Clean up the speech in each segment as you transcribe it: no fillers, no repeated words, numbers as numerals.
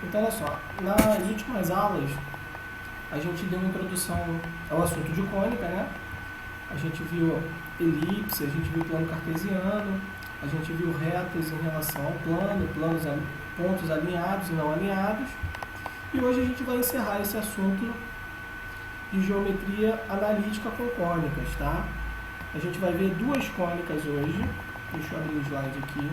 Então, olha só, nas últimas aulas, a gente deu uma introdução ao assunto de cônica, né? A gente viu elipse, a gente viu plano cartesiano, a gente viu retas em relação ao plano, pontos alinhados e não alinhados. E hoje a gente vai encerrar esse assunto de geometria analítica com cônicas, tá? A gente vai ver duas cônicas hoje. Deixa eu abrir o slide aqui.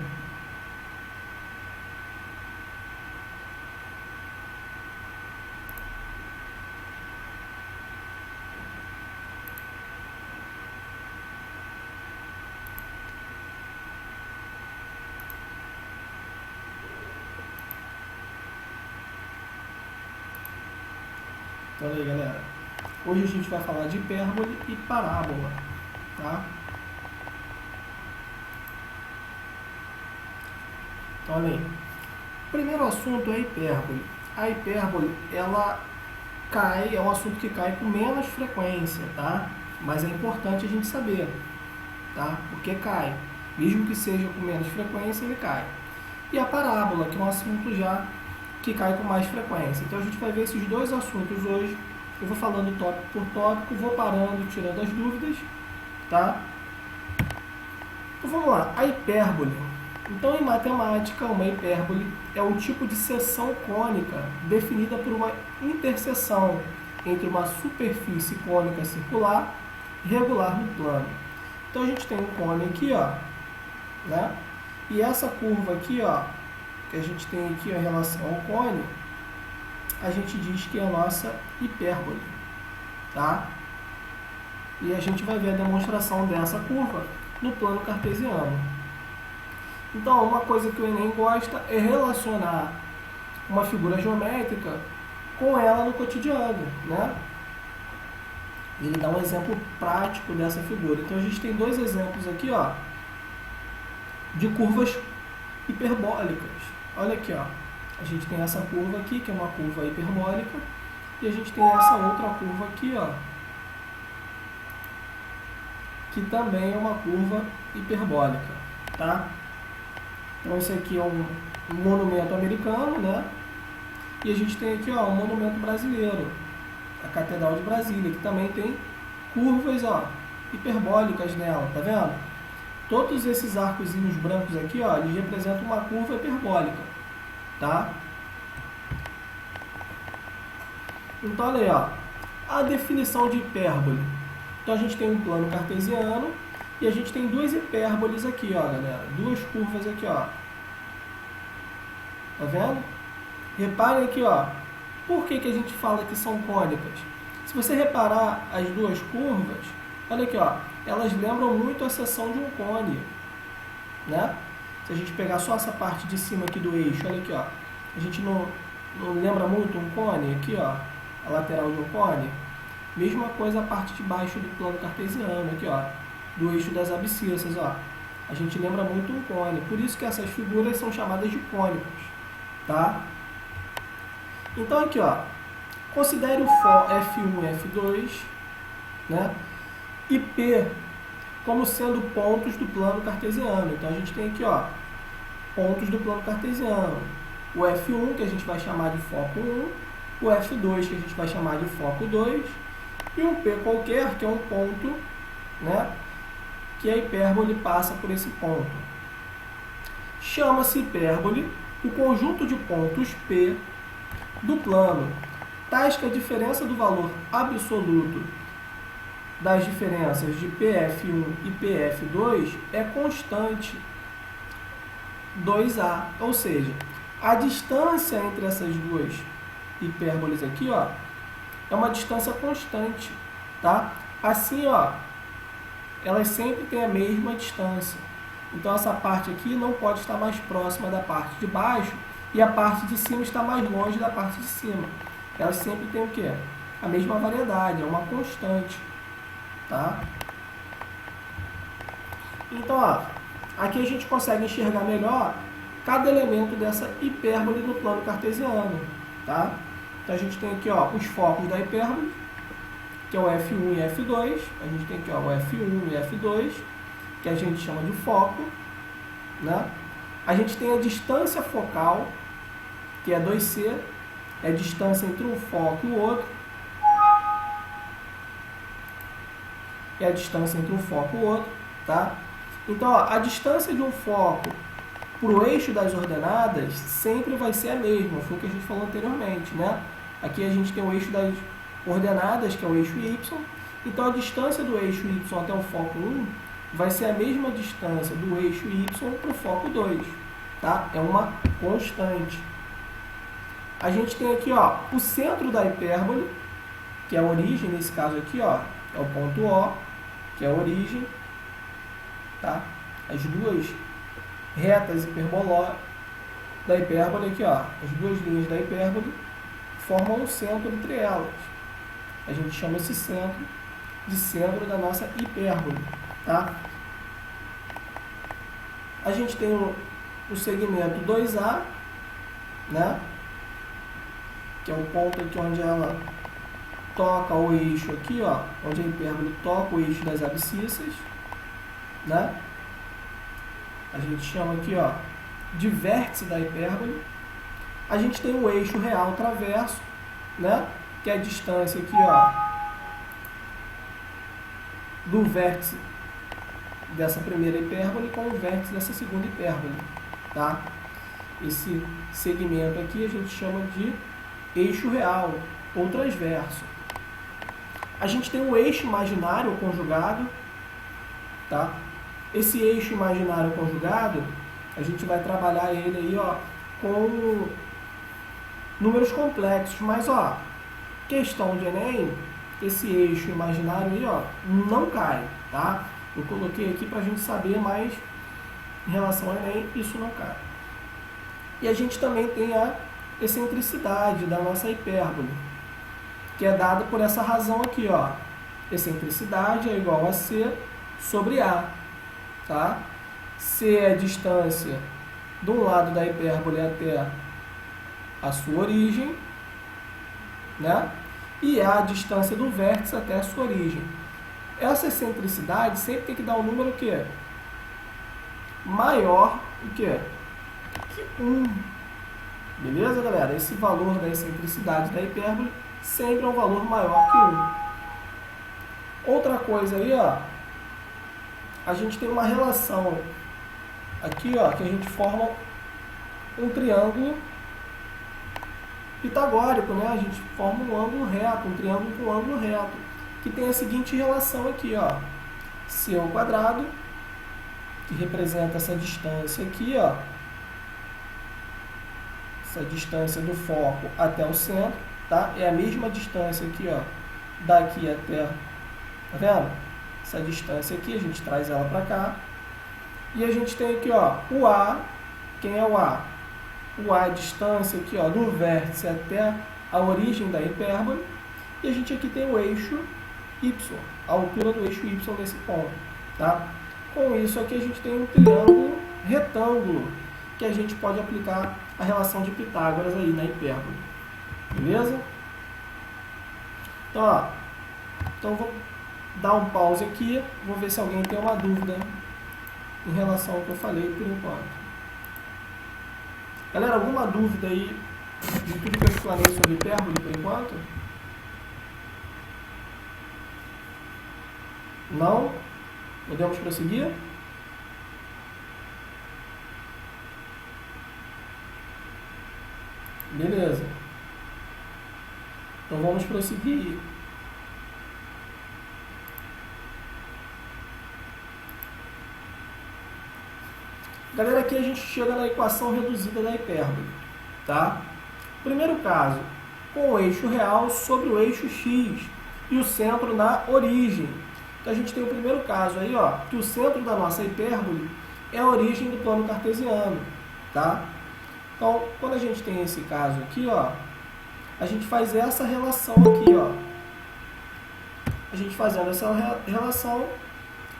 Então, olha aí, galera. Hoje a gente vai falar de hipérbole e parábola, tá? Então, olha aí. O primeiro assunto é a hipérbole. A hipérbole, ela cai, é um assunto que cai com menos frequência, tá? Mas é importante a gente saber, tá? Porque cai. Mesmo que seja com menos frequência, ele cai. E a parábola, que é um assunto já que cai com mais frequência. Então a gente vai ver esses dois assuntos hoje. Eu vou falando tópico por tópico, vou parando, tirando as dúvidas, tá? Então vamos lá, a hipérbole. Então em matemática, uma hipérbole é um tipo de seção cônica definida por uma interseção entre uma superfície cônica circular e regular no plano. Então a gente tem um cone aqui, ó, né? E essa curva aqui, ó, que a gente tem aqui em relação ao cone, a gente diz que é a nossa hipérbole, tá? E a gente vai ver a demonstração dessa curva no plano cartesiano. Então, uma coisa que o Enem gosta é relacionar uma figura geométrica com ela no cotidiano, né? Ele dá um exemplo prático dessa figura. Então, a gente tem dois exemplos aqui, ó, de curvas hiperbólicas. Olha aqui, ó. A gente tem essa curva aqui, que é uma curva hiperbólica, e a gente tem essa outra curva aqui, ó, que também é uma curva hiperbólica, tá? Então esse aqui é um monumento americano, né? E a gente tem aqui, ó, um monumento brasileiro, a Catedral de Brasília, que também tem curvas, ó, hiperbólicas nela, tá vendo? Todos esses arcozinhos brancos aqui, ó, eles representam uma curva hiperbólica, tá? Então, olha aí, ó, a definição de hipérbole. Então, a gente tem um plano cartesiano e a gente tem duas hipérboles aqui, ó, galera. Duas curvas aqui, ó. Tá vendo? Reparem aqui, ó. Por que a gente fala que são cônicas? Se você reparar as duas curvas, olha aqui, ó. Elas lembram muito a seção de um cone, né? Se a gente pegar só essa parte de cima aqui do eixo, olha aqui, ó. A gente não lembra muito um cone aqui, ó, a lateral de um cone? Mesma coisa a parte de baixo do plano cartesiano, aqui, ó, do eixo das abscissas, ó. A gente lembra muito um cone. Por isso que essas figuras são chamadas de cônicos, tá? Então aqui, ó, considere o F1 e F2, né? E P como sendo pontos do plano cartesiano. Então a gente tem aqui, ó, pontos do plano cartesiano. O F1, que a gente vai chamar de foco 1, o F2, que a gente vai chamar de foco 2, e um P qualquer, que é um ponto, né, que a hipérbole passa por esse ponto. Chama-se hipérbole o conjunto de pontos P do plano, tais que a diferença do valor absoluto das diferenças de PF1 e PF2 é constante 2A, ou seja, a distância entre essas duas hipérboles aqui, ó, é uma distância constante, tá? Assim, ó, elas sempre têm a mesma distância. Então essa parte aqui não pode estar mais próxima da parte de baixo e a parte de cima está mais longe da parte de cima. Elas sempre têm o quê? A mesma variedade, é uma constante. Tá? Então, ó, aqui a gente consegue enxergar melhor cada elemento dessa hipérbole no plano cartesiano, tá? Então a gente tem aqui, ó, os focos da hipérbole, que é o F1 e F2. A gente tem aqui, ó, o F1 e F2, que a gente chama de foco, né? A gente tem a distância focal, que é 2c, é a distância entre um foco e o outro, é a distância entre um foco e o outro, tá? Então, ó, a distância de um foco para o eixo das ordenadas sempre vai ser a mesma, foi o que a gente falou anteriormente, né? Aqui a gente tem o eixo das ordenadas, que é o eixo y, então a distância do eixo y até o foco 1 vai ser a mesma distância do eixo y para o foco 2, tá? É uma constante. A gente tem aqui, ó, o centro da hipérbole, que é a origem, nesse caso aqui, ó, é o ponto O, que é a origem, tá? As duas retas hiperbolóicas da hipérbole aqui, ó, as duas linhas da hipérbole formam um centro entre elas. A gente chama esse centro de centro da nossa hipérbole, tá? A gente tem o segmento 2A, né? Que é o ponto aqui onde ela toca o eixo aqui, ó, onde a hipérbole toca o eixo das abscissas, né? A gente chama aqui, ó, de vértice da hipérbole. A gente tem o eixo real traverso, né? Que é a distância aqui, ó, do vértice dessa primeira hipérbole com o vértice dessa segunda hipérbole, tá? Esse segmento aqui a gente chama de eixo real ou transverso. A gente tem o eixo imaginário conjugado, tá? Esse eixo imaginário conjugado, a gente vai trabalhar ele aí, ó, com números complexos, mas, ó, questão de Enem, esse eixo imaginário aí, ó, não cai, tá? Eu coloquei aqui para a gente saber, mas em relação ao Enem, isso não cai. E a gente também tem a excentricidade da nossa hipérbole, que é dada por essa razão aqui, ó. Excentricidade é igual a C sobre A, tá? C é a distância de um lado da hipérbole até a sua origem, né? E A a distância do vértice até a sua origem. Essa excentricidade sempre tem que dar um número o quê? Maior do que 1. Beleza, galera? Esse valor da excentricidade da hipérbole sempre é um valor maior que 1. Outra coisa aí, ó, a gente tem uma relação aqui, ó, que a gente forma um triângulo pitagórico, né? A gente forma um ângulo reto, um triângulo com ângulo reto, que tem a seguinte relação aqui, ó, C ao quadrado, que representa essa distância aqui, ó, essa distância do foco até o centro, tá? É a mesma distância aqui, ó, daqui até, tá vendo? Essa distância aqui, a gente traz ela para cá. E a gente tem aqui, ó, o A. Quem é o A? O A é a distância aqui, ó, do vértice até a origem da hipérbole. E a gente aqui tem o eixo Y, a altura do eixo Y nesse ponto, tá? Com isso aqui a gente tem um triângulo retângulo, que a gente pode aplicar a relação de Pitágoras aí na hipérbole. Beleza? Então, ó, então vou dar um pause aqui, vou ver se alguém tem uma dúvida em relação ao que eu falei por enquanto. Galera, alguma dúvida aí de tudo que eu explanei sobre hipérbole por enquanto? Não? Podemos prosseguir? Beleza. Então vamos prosseguir. Galera, aqui a gente chega na equação reduzida da hipérbole, tá? Primeiro caso, com o eixo real sobre o eixo x e o centro na origem. Então a gente tem o primeiro caso aí, ó, que o centro da nossa hipérbole é a origem do plano cartesiano, tá? Então, quando a gente tem esse caso aqui, ó, a gente faz essa relação aqui, ó. A gente fazendo essa relação,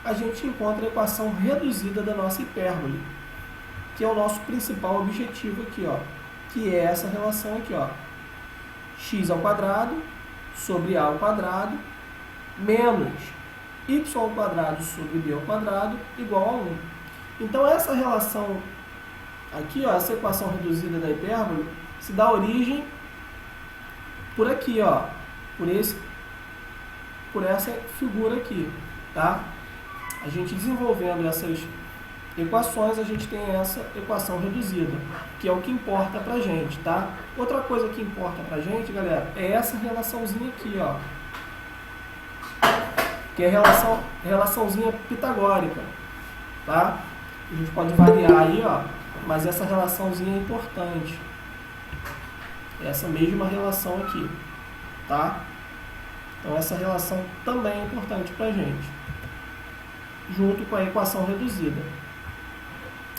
a gente encontra a equação reduzida da nossa hipérbole, que é o nosso principal objetivo aqui, ó, que é essa relação aqui, ó, x ao quadrado sobre a ao quadrado menos y ao quadrado sobre b ao quadrado igual a 1. Então essa relação aqui, ó, essa equação reduzida da hipérbole se dá origem por aqui, ó, por essa figura aqui, tá? A gente desenvolvendo essas equações, a gente tem essa equação reduzida, que é o que importa pra gente, tá? Outra coisa que importa pra gente, galera, é essa relaçãozinha aqui, ó, que é a relaçãozinha pitagórica, tá? A gente pode variar aí, ó, mas essa relaçãozinha é importante. Essa mesma relação aqui, tá? Então essa relação também é importante pra gente, junto com a equação reduzida.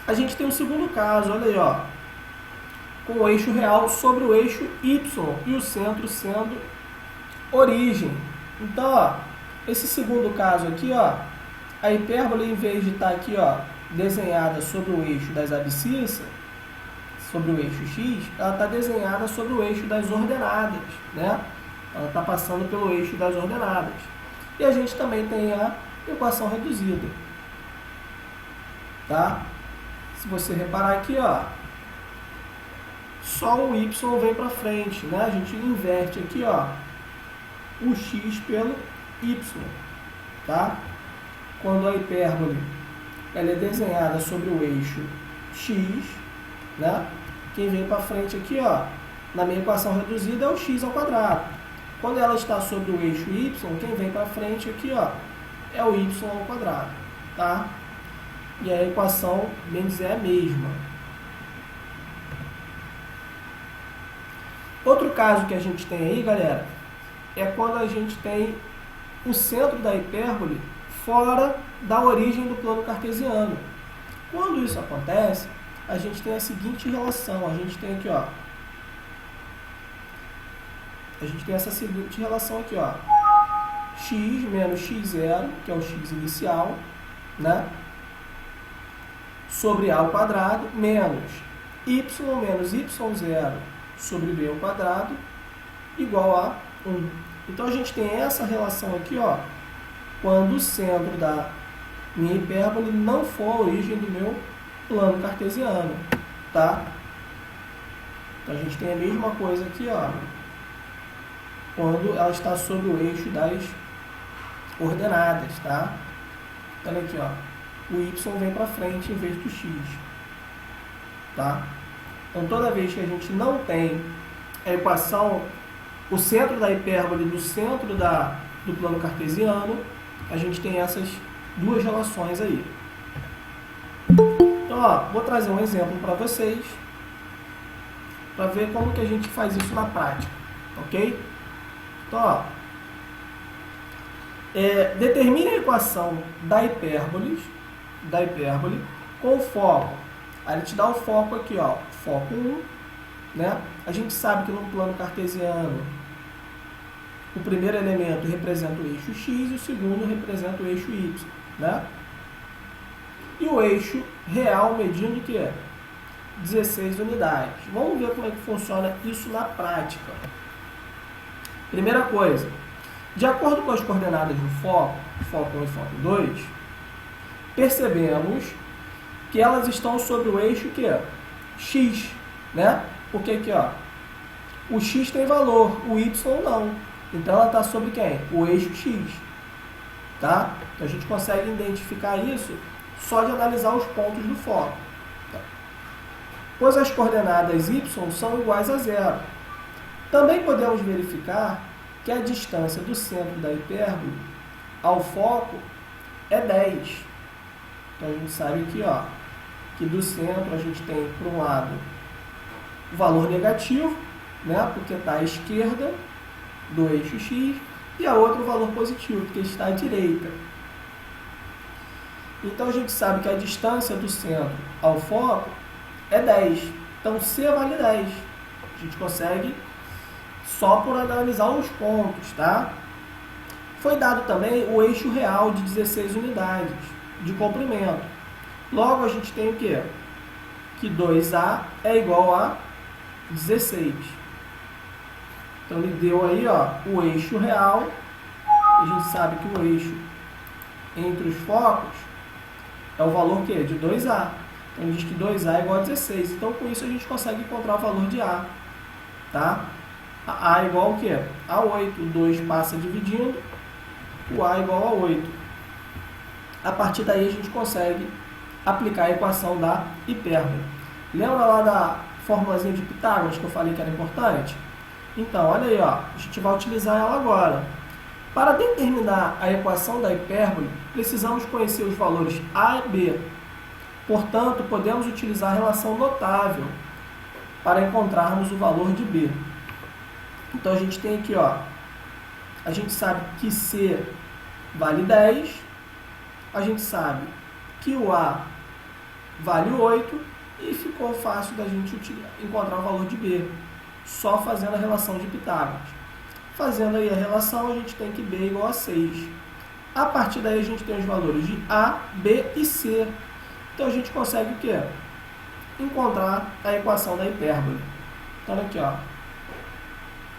A gente tem um segundo caso, olha aí, ó, com o eixo real sobre o eixo Y e o centro sendo origem. Então, ó, esse segundo caso aqui, ó, a hipérbole, em vez de estar aqui, ó, desenhada sobre o eixo das abscissas, sobre o eixo x, ela está desenhada sobre o eixo das ordenadas, né? Ela está passando pelo eixo das ordenadas. E a gente também tem a equação reduzida, tá? Se você reparar aqui, ó, só o y vem para frente, né? A gente inverte aqui, ó, o x pelo y, tá? Quando a hipérbole ela é desenhada sobre o eixo x, né? Quem vem para frente aqui, ó, na minha equação reduzida é o x ao quadrado. Quando ela está sobre o eixo y, quem vem para frente aqui, ó, é o y ao quadrado, tá? E a equação, bem dizer, é a mesma. Outro caso que a gente tem aí, galera, é quando a gente tem o centro da hipérbole fora da origem do plano cartesiano. Quando isso acontece, a gente tem a seguinte relação. A gente tem aqui, ó, a gente tem essa seguinte relação aqui, ó, x menos x0, que é o x inicial, né, sobre a ao quadrado, menos y menos y0 sobre b ao quadrado, igual a 1. Então, a gente tem essa relação aqui, ó, quando o centro da minha hipérbole não for a origem do meu plano cartesiano, tá? Então, a gente tem a mesma coisa aqui, ó, quando ela está sobre o eixo das ordenadas, tá? Olha aqui, ó, o y vem para frente em vez do x, tá? Então, toda vez que a gente não tem a equação, o centro da hipérbole do centro do plano cartesiano, a gente tem essas duas relações aí. Então, ó, vou trazer um exemplo para vocês, para ver como que a gente faz isso na prática, ok? Então, ó, determine a equação da hipérbole com o foco. Aí ele te dá o foco aqui, ó, foco 1, né? A gente sabe que no plano cartesiano o primeiro elemento representa o eixo x e o segundo representa o eixo y, né? E o eixo real medindo o que é? 16 unidades. Vamos ver como é que funciona isso na prática. Primeira coisa, de acordo com as coordenadas do foco 1 e foco 2, percebemos que elas estão sobre o eixo que é x, né? Porque aqui, ó, o x tem valor, o y não. Então ela está sobre quem? O eixo x, tá? Então a gente consegue identificar isso só de analisar os pontos do foco. Tá? Pois as coordenadas y são iguais a zero. Também podemos verificar que a distância do centro da hipérbole ao foco é 10. Então a gente sabe aqui, ó, que do centro a gente tem, por um lado, o valor negativo, né, porque está à esquerda do eixo x, e a outra o valor positivo, porque está à direita. Então a gente sabe que a distância do centro ao foco é 10. Então C vale 10. A gente consegue só por analisar os pontos, tá? Foi dado também o eixo real de 16 unidades de comprimento. Logo a gente tem o quê? Que 2A é igual a 16. Então ele deu aí, ó, o eixo real. A gente sabe que o eixo entre os focos é o valor que? De 2A. Então ele diz que 2A é igual a 16. Então com isso a gente consegue encontrar o valor de A. tá? A é igual ao quê? A 8. O 2 passa dividindo, o A é igual a 8. A partir daí a gente consegue aplicar a equação da hipérbole. Lembra lá da formulazinha de Pitágoras que eu falei que era importante? Então, olha aí, ó, a gente vai utilizar ela agora. Para determinar a equação da hipérbole, precisamos conhecer os valores A e B. Portanto, podemos utilizar a relação notável para encontrarmos o valor de B. Então, a gente tem aqui, ó, a gente sabe que C vale 10, a gente sabe que o A vale 8 e ficou fácil da gente encontrar o valor de B, só fazendo a relação de Pitágoras. Fazendo aí a relação, a gente tem que B igual a 6. A partir daí, a gente tem os valores de A, B e C. Então, a gente consegue o quê? Encontrar a equação da hipérbole. Então, aqui, ó,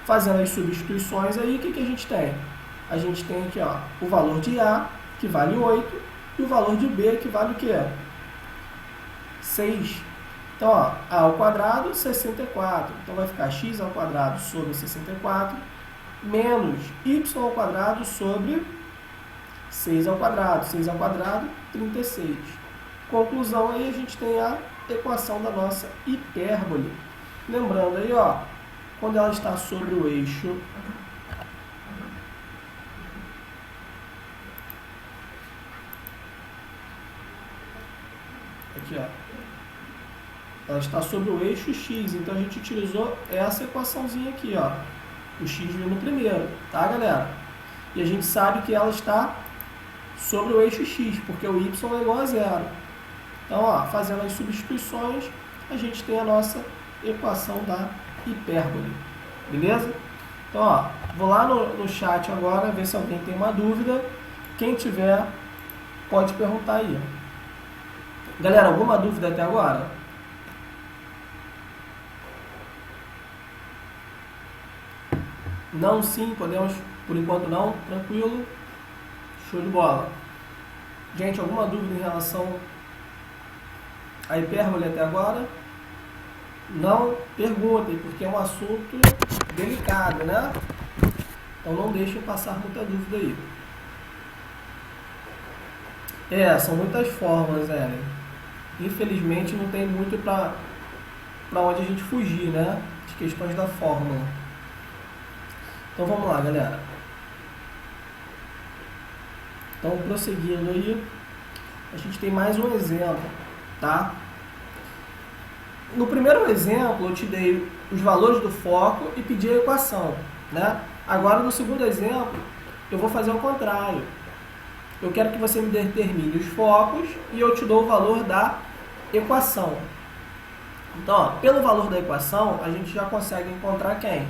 fazendo as substituições aí, o que a gente tem? A gente tem aqui, ó, o valor de A, que vale 8, e o valor de B, que vale o quê? 6. Então, ó, A ao quadrado, 64. Então, vai ficar x ao quadrado sobre 64, menos y ao quadrado sobre 6 ao quadrado. 6 ao quadrado, 36. Conclusão, aí a gente tem a equação da nossa hipérbole. Lembrando aí, ó, quando ela está sobre o eixo aqui, ó, ela está sobre o eixo x, então a gente utilizou essa equaçãozinha aqui, ó, o x vindo primeiro, tá, galera? E a gente sabe que ela está sobre o eixo x, porque o y é igual a zero. Então, ó, fazendo as substituições, a gente tem a nossa equação da hipérbole, beleza? Então, ó, vou lá no chat agora, ver se alguém tem uma dúvida. Quem tiver, pode perguntar aí. Galera, alguma dúvida até agora? Não, sim, podemos, por enquanto não, tranquilo, show de bola. Gente, alguma dúvida em relação à hipérbole até agora? Não perguntem, porque é um assunto delicado, né? Então não deixem passar muita dúvida aí. São muitas fórmulas, Infelizmente não tem muito para onde a gente fugir, né? De questões da fórmula. Então vamos lá, galera. Então, prosseguindo aí, a gente tem mais um exemplo, tá? No primeiro exemplo, eu te dei os valores do foco e pedi a equação, né? Agora, no segundo exemplo, eu vou fazer o contrário. Eu quero que você me determine os focos e eu te dou o valor da equação. Então, ó, pelo valor da equação, a gente já consegue encontrar quem?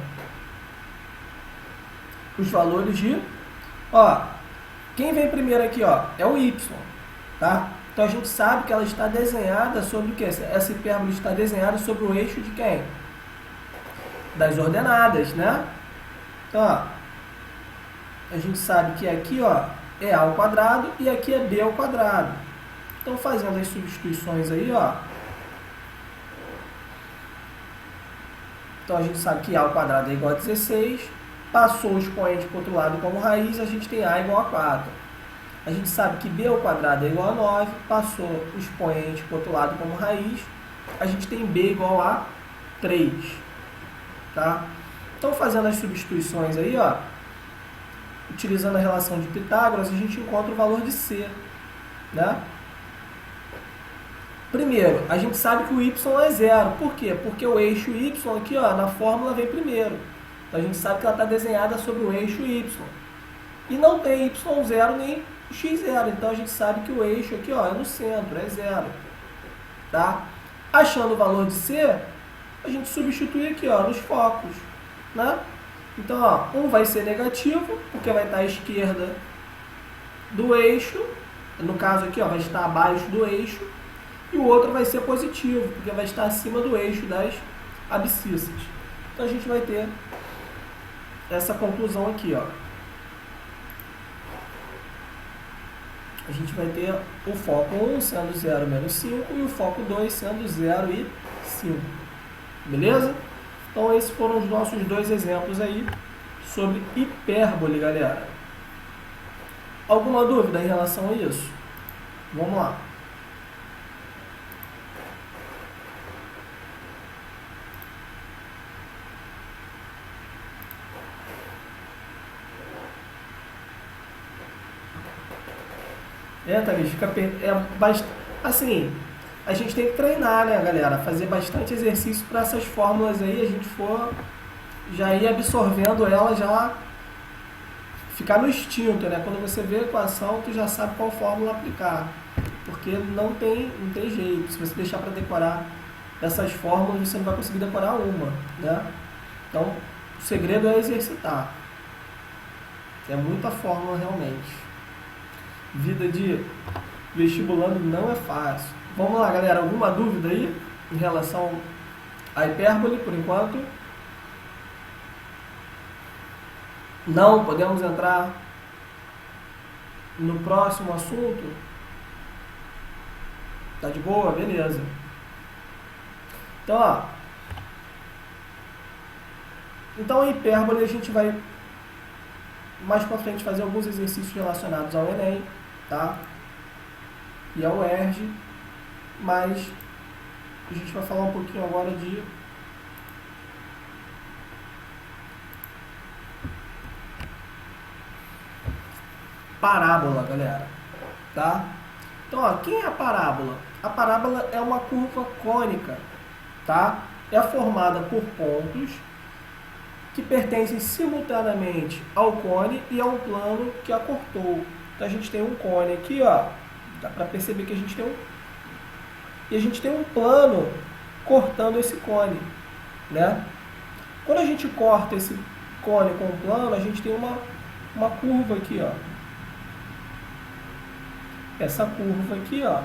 Os valores de... Ó, quem vem primeiro aqui, ó, é o y, tá? Então, a gente sabe que ela está desenhada sobre o quê? Essa hipérbole está desenhada sobre o eixo de quem? Das ordenadas, né? Então, ó, a gente sabe que aqui, ó, é a ao quadrado e aqui é b ao quadrado. Então, fazendo as substituições aí, ó. Então, a gente sabe que a ao quadrado é igual a 16. Passou o expoente para o outro lado como raiz, a gente tem a igual a 4. A gente sabe que b ao quadrado é igual a 9. Passou o expoente para o outro lado como raiz, a gente tem b igual a 3. Tá? Então, fazendo as substituições aí, ó, utilizando a relação de Pitágoras, a gente encontra o valor de C, né? Primeiro, a gente sabe que o y é zero. Por quê? Porque o eixo y aqui, ó, na fórmula vem primeiro. Então, a gente sabe que ela está desenhada sobre o eixo y. E não tem y0 nem x0. Então, a gente sabe que o eixo aqui, ó, é no centro, é zero. Tá? Achando o valor de C, a gente substitui aqui, ó, nos focos, né? Então, ó, um vai ser negativo, porque vai estar à esquerda do eixo. No caso aqui, ó, vai estar abaixo do eixo. E o outro vai ser positivo, porque vai estar acima do eixo das abscissas. Então, a gente vai ter essa conclusão aqui, ó. A gente vai ter o foco 1 sendo 0 menos 5 e o foco 2 sendo 0 e 5. Beleza? Então esses foram os nossos dois exemplos aí sobre hipérbole, galera. Alguma dúvida em relação a isso? Vamos lá. Thalys, assim, a gente tem que treinar, né, galera? Fazer bastante exercício para essas fórmulas aí, a gente for já ir absorvendo ela, já ficar no instinto, né? Quando você vê a equação, tu já sabe qual fórmula aplicar, porque não tem jeito. Se você deixar para decorar essas fórmulas, você não vai conseguir decorar uma, né? Então, o segredo é exercitar. É muita fórmula realmente. Vida de vestibulando não é fácil. Vamos lá, galera. Alguma dúvida aí em relação à hipérbole, por enquanto? Não? Podemos entrar no próximo assunto? Tá de boa? Beleza. Então, ó. Então, a hipérbole a gente vai mais pra frente fazer alguns exercícios relacionados ao Enem, tá? E ao ERJ, mas a gente vai falar um pouquinho agora de parábola, galera, tá? Então, ó, quem é a parábola? A parábola é uma curva cônica, tá? É formada por pontos que pertencem simultaneamente ao cone e a um plano que a cortou. Então a gente tem um cone aqui, ó, dá para perceber que a gente tem um plano cortando esse cone, né? Quando a gente corta esse cone com o plano, a gente tem uma curva aqui, ó. Essa curva aqui, ó,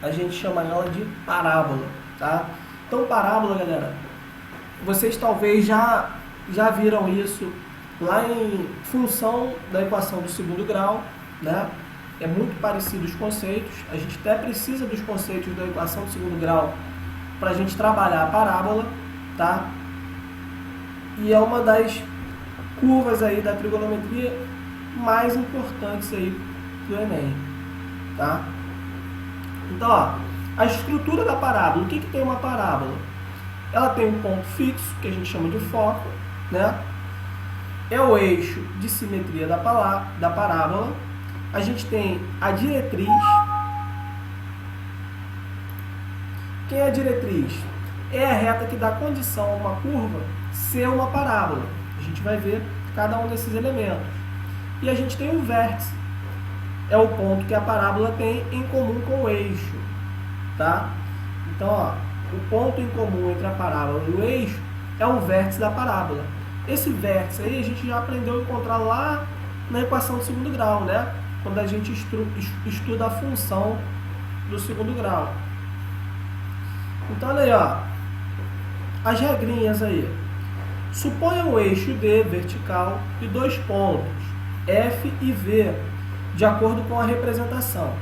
a gente chama ela de parábola, tá? Então parábola, galera, vocês talvez já viram isso lá em função da equação do segundo grau, né? É muito parecido os conceitos, a gente até precisa dos conceitos da equação do segundo grau para a gente trabalhar a parábola, tá? E é uma das curvas aí da trigonometria mais importantes aí do Enem, tá? Então, ó, a estrutura da parábola, o que tem uma parábola? Ela tem um ponto fixo, que a gente chama de foco, né? É o eixo de simetria da parábola. A gente tem a diretriz. Quem é a diretriz? É a reta que dá condição a uma curva ser uma parábola. A gente vai ver cada um desses elementos. E a gente tem o vértice. É o ponto que a parábola tem em comum com o eixo, tá? Então, ó, o ponto em comum entre a parábola e o eixo é o vértice da parábola. Esse vértice aí a gente já aprendeu a encontrar lá na equação do segundo grau, né? Quando a gente estuda a função do segundo grau. Então, olha aí, ó, as regrinhas aí. Suponha um eixo D vertical e dois pontos, F e V, de acordo com a representação.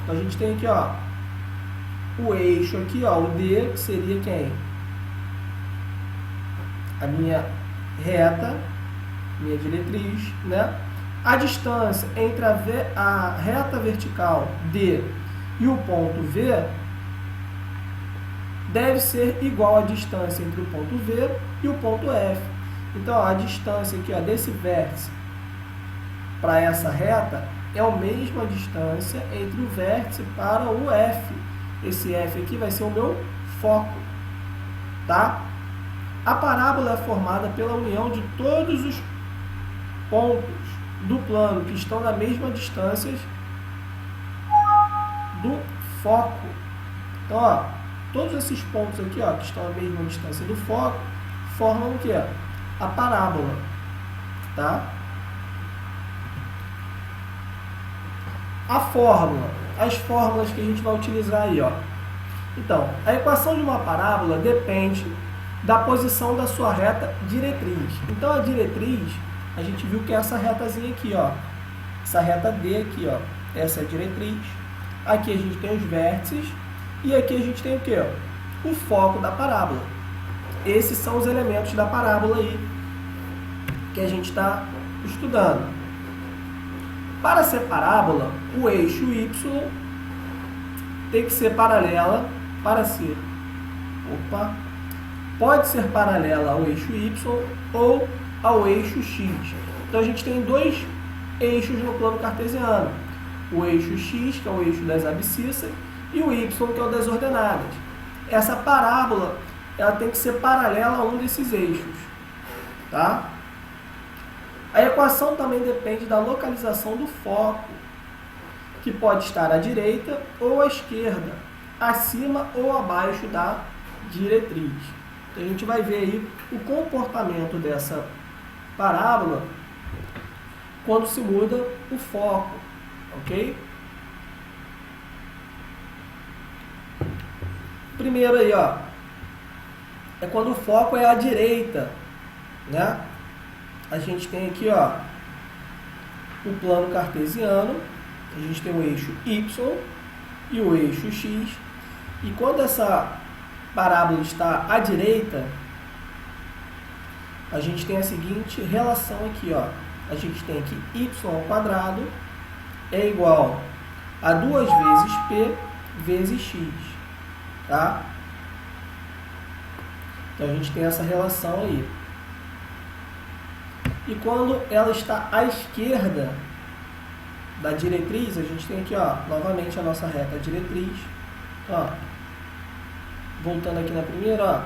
Então, a gente tem aqui, ó, o eixo aqui, ó, o D, que seria quem? A minha reta, minha diretriz, né? A distância entre a reta vertical D e o ponto V deve ser igual à distância entre o ponto V e o ponto F. Então, ó, a distância aqui, ó, desse vértice para essa reta é a mesma distância entre o vértice para o F. Esse F aqui vai ser o meu foco, tá? A parábola é formada pela união de todos os pontos do plano que estão na mesma distância do foco. Então, ó, todos esses pontos aqui, ó, que estão à mesma distância do foco, formam o que? A parábola, tá? A fórmula, as fórmulas que a gente vai utilizar aí, ó. Então, a equação de uma parábola depende da posição da sua reta diretriz. Então, a diretriz, a gente viu que é essa retazinha aqui, ó. Essa reta D aqui, ó. Essa é a diretriz. Aqui a gente tem os vértices. E aqui a gente tem o quê? O foco da parábola. Esses são os elementos da parábola aí que a gente está estudando. Para ser parábola, o eixo y tem que ser paralela para ser. Pode ser paralela ao eixo y ou ao eixo x. Então a gente tem dois eixos no plano cartesiano. O eixo x, que é o eixo das abscissas, e o y, que é o das ordenadas. Essa parábola ela tem que ser paralela a um desses eixos. Tá? A equação também depende da localização do foco, que pode estar à direita ou à esquerda, acima ou abaixo da diretriz. Então a gente vai ver aí o comportamento dessa parábola quando se muda o foco, ok? Primeiro aí, ó, é quando o foco é à direita, né? A gente tem aqui, ó, o plano cartesiano, a gente tem o eixo y e o eixo x, e quando essa parábola está à direita, a gente tem a seguinte relação aqui, ó. A gente tem aqui y ao quadrado é igual a 2 vezes p vezes x, tá? Então a gente tem essa relação aí. E quando ela está à esquerda da diretriz, a gente tem aqui, ó, novamente a nossa reta diretriz. Ó, voltando aqui na primeira, ó,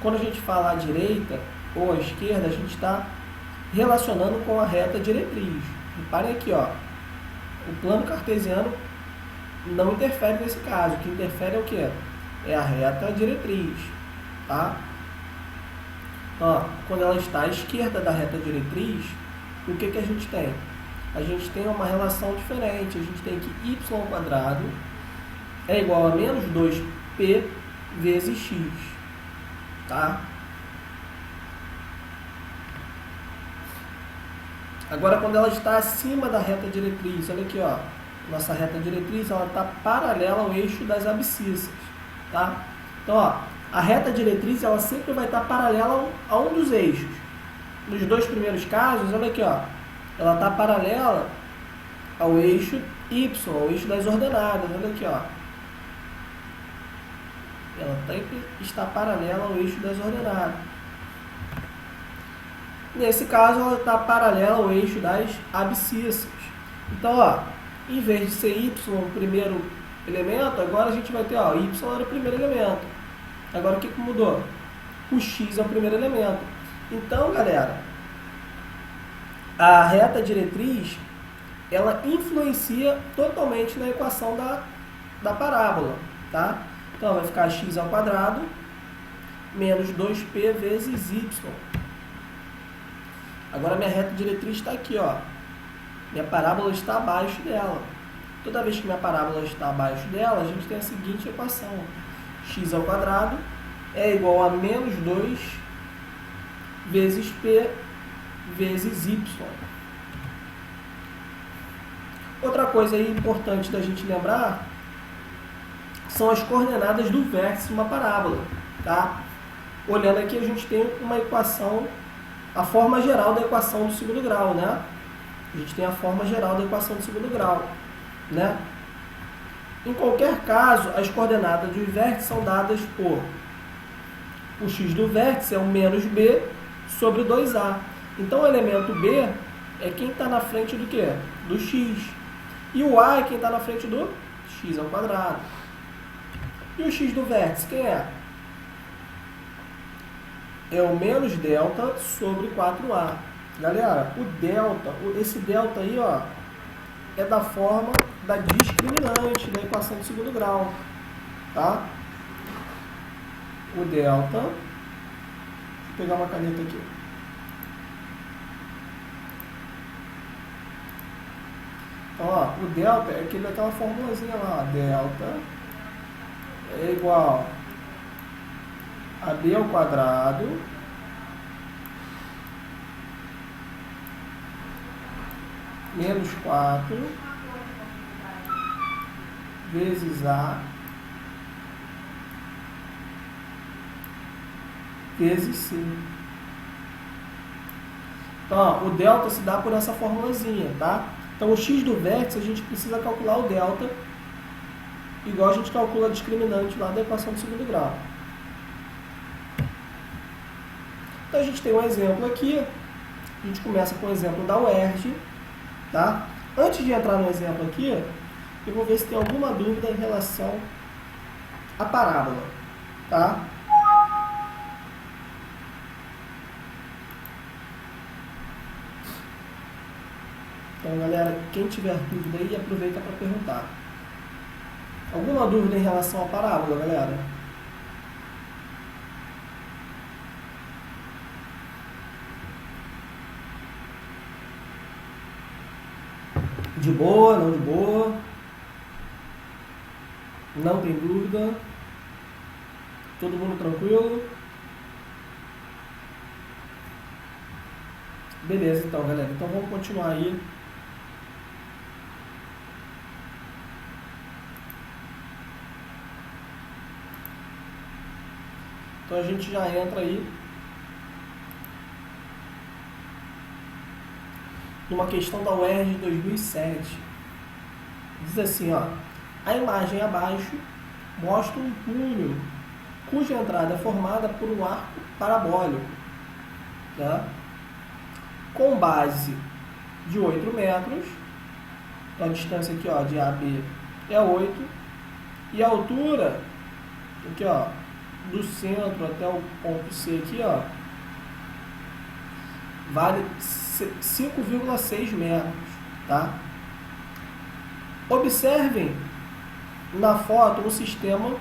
quando a gente fala à direita ou à esquerda, a gente está relacionando com a reta diretriz. Reparem aqui, ó, o plano cartesiano não interfere nesse caso. O que interfere é o que? É a reta diretriz, tá? Ó, quando ela está à esquerda da reta diretriz, o que a gente tem? A gente tem uma relação diferente. A gente tem que y ao quadrado é igual a menos 2p vezes x, tá? Agora, quando ela está acima da reta diretriz, olha aqui, ó, nossa reta diretriz ela está paralela ao eixo das abscissas, tá? Então, ó, a reta diretriz ela sempre vai estar paralela a um dos eixos. Nos dois primeiros casos, olha aqui, ó, ela está paralela ao eixo y, ao eixo das ordenadas, olha aqui, ó. Ela sempre está paralela ao eixo das ordenadas. Nesse caso, ela está paralela ao eixo das abscissas. Então, ó, em vez de ser y o primeiro elemento, agora a gente vai ter, ó, y era o primeiro elemento. Agora o que mudou? O x é o primeiro elemento. Então, galera, a reta diretriz, ela influencia totalmente na equação da parábola, tá? Então, vai ficar x ao quadrado menos 2p vezes y. Agora, minha reta diretriz está aqui, ó. Minha parábola está abaixo dela. Toda vez que minha parábola está abaixo dela, a gente tem a seguinte equação. X ao quadrado é igual a menos 2 vezes p vezes y. Outra coisa aí importante da gente lembrar são as coordenadas do vértice de uma parábola, tá? Olhando aqui, a gente tem uma equação, a forma geral da equação do segundo grau, né? A gente tem a forma geral da equação do segundo grau, né? Em qualquer caso, as coordenadas dos vértices são dadas por o x do vértice é o menos b sobre 2a. Então, o elemento b é quem está na frente do quê? Do x. E o a é quem está na frente do x ao quadrado. E o x do vértice, quem é? É o menos delta sobre 4a. Galera, o delta, esse delta aí, ó, é da forma da discriminante da equação do segundo grau, tá? O delta, vou pegar uma caneta aqui. Então, ó, o delta é aquela formulazinha lá, delta é igual a b ao quadrado menos 4 vezes a vezes C. Então, ó, o delta se dá por essa formulazinha, tá? Então, o x do vértice, a gente precisa calcular o delta, igual a gente calcula a discriminante lá da equação do segundo grau. Então, a gente tem um exemplo aqui. A gente começa com o exemplo da UERJ, tá? Antes de entrar no exemplo aqui, eu vou ver se tem alguma dúvida em relação à parábola, tá? Então, galera, quem tiver dúvida aí, aproveita para perguntar. Alguma dúvida em relação à parábola, galera? De boa, não de boa? Não tem dúvida? Todo mundo tranquilo? Beleza, então, galera. Então, vamos continuar aí. Então, a gente já entra aí numa questão da UERJ de 2007. Diz assim, ó: a imagem abaixo mostra um túnel cuja entrada é formada por um arco parabólico, tá? Com base de 8 metros, então a distância aqui, ó, de AB é 8, e a altura aqui, ó, do centro até o ponto C aqui, ó, vale 5,6 metros, tá? Observem na foto um sistema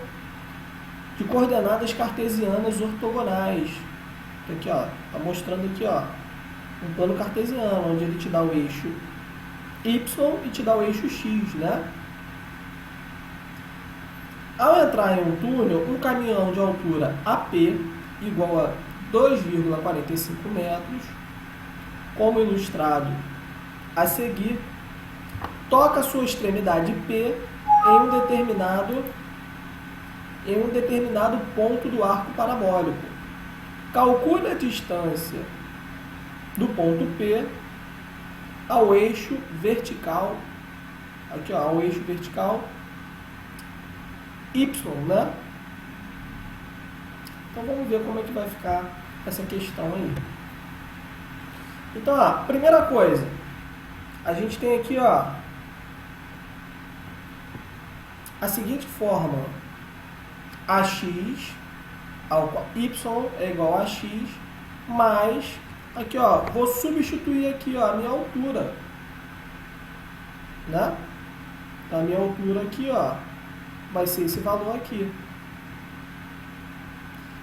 de coordenadas cartesianas ortogonais. Aqui, ó, tá mostrando aqui, ó, um plano cartesiano, onde ele te dá o eixo Y e te dá o eixo X, né? Ao entrar em um túnel, um caminhão de altura AP igual a 2,45 metros, como ilustrado a seguir, toca sua extremidade P em um determinado ponto do arco parabólico. Calcule a distância do ponto P ao eixo vertical, aqui, ó, ao eixo vertical Y, né? Então vamos ver como é que vai ficar essa questão aí. Então, ó, primeira coisa, a gente tem aqui, ó, a seguinte fórmula: AX Y é igual a X mais, aqui, ó, vou substituir aqui, ó, a minha altura, né? A minha altura aqui, ó, vai ser esse valor aqui.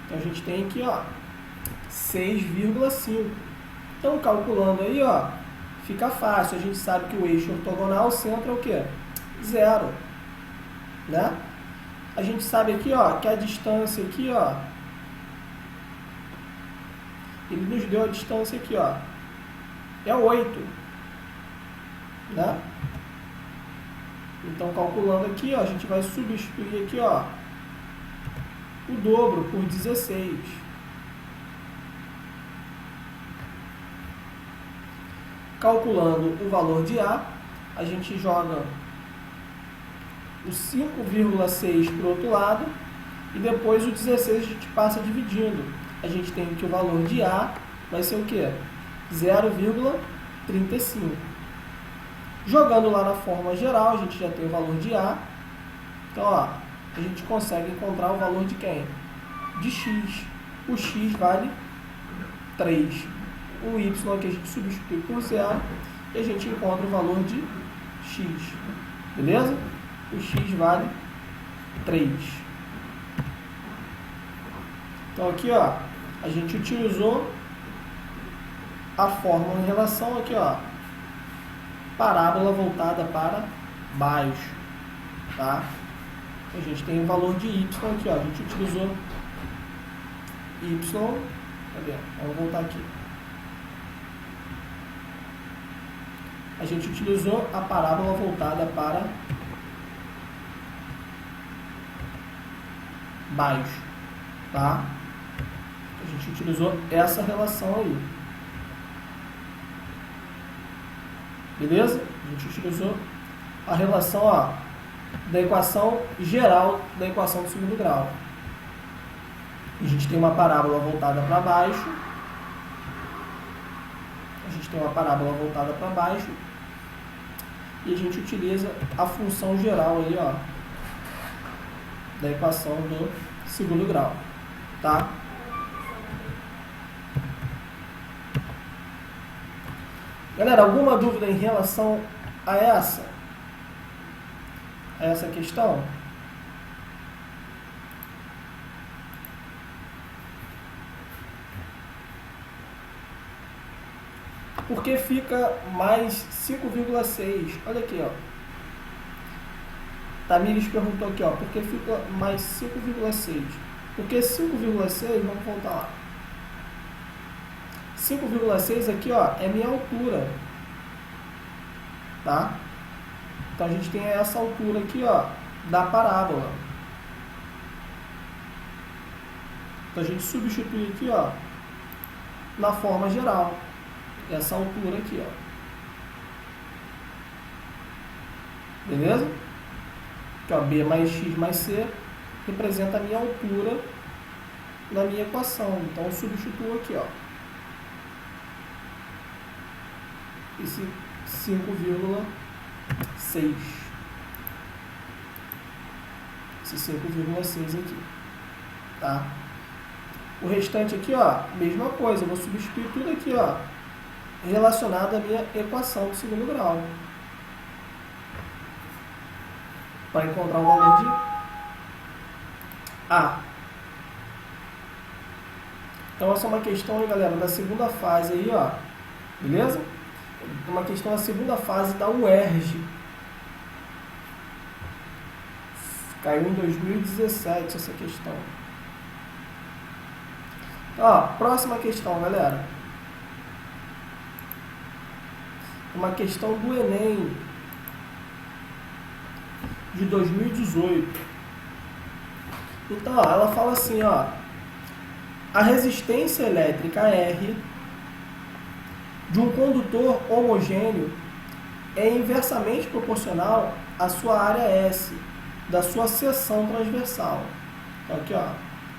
Então, a gente tem aqui, ó, 6,5. Então, calculando aí, ó, fica fácil. A gente sabe que o eixo ortogonal, o centro é o quê? 0, né? A gente sabe aqui, ó, que a distância aqui, ó, ele nos deu a distância aqui, ó, é 8, né? Então, calculando aqui, ó, a gente vai substituir aqui, ó, o dobro por 16. Calculando o valor de A, a gente joga o 5,6 para o outro lado e depois o 16 a gente passa dividindo. A gente tem que o valor de A vai ser o quê? 0,35. Jogando lá na fórmula geral, a gente já tem o valor de A. Então, ó, a gente consegue encontrar o valor de quem? De X. O X vale 3. O Y aqui a gente substitui por 0 e a gente encontra o valor de X. Beleza? O X vale 3. Então, aqui, ó, a gente utilizou a fórmula em relação aqui, ó, parábola voltada para baixo, tá? A gente tem o valor de Y aqui, ó, a gente utilizou Y, cadê? Vamos voltar aqui. A gente utilizou a parábola voltada para baixo, tá? A gente utilizou essa relação aí. Beleza? A gente utilizou a relação da equação geral da equação do segundo grau. A gente tem uma parábola voltada para baixo. A gente tem uma parábola voltada para baixo. E a gente utiliza a função geral aí, da equação do segundo grau. Tá? Galera, alguma dúvida em relação a essa questão? Porque fica mais 5,6. Olha aqui, ó. Tamires perguntou aqui, ó. Por que fica mais 5,6? Porque 5,6, vamos voltar lá. 5,6 aqui, ó, é minha altura. Tá? Então a gente tem essa altura aqui, ó, da parábola. Então a gente substitui aqui, ó, na forma geral. Essa altura aqui, ó. Beleza? Aqui, ó, B mais X mais C representa a minha altura na minha equação. Então eu substituo aqui, ó. Esse 5,6. Esse 5,6 aqui. Tá? O restante aqui, ó, mesma coisa. Eu vou substituir tudo aqui, ó, relacionado à minha equação do segundo grau. Para encontrar o valor de A. Então essa é uma questão aí, galera, da segunda fase aí, ó. Beleza? Uma questão da segunda fase da UERJ. Caiu em 2017 essa questão. Ó, próxima questão, galera. Uma questão do Enem de 2018. Então, ó, ela fala assim, ó. A resistência elétrica R de um condutor homogêneo é inversamente proporcional à sua área S da sua seção transversal. Então, aqui, ó,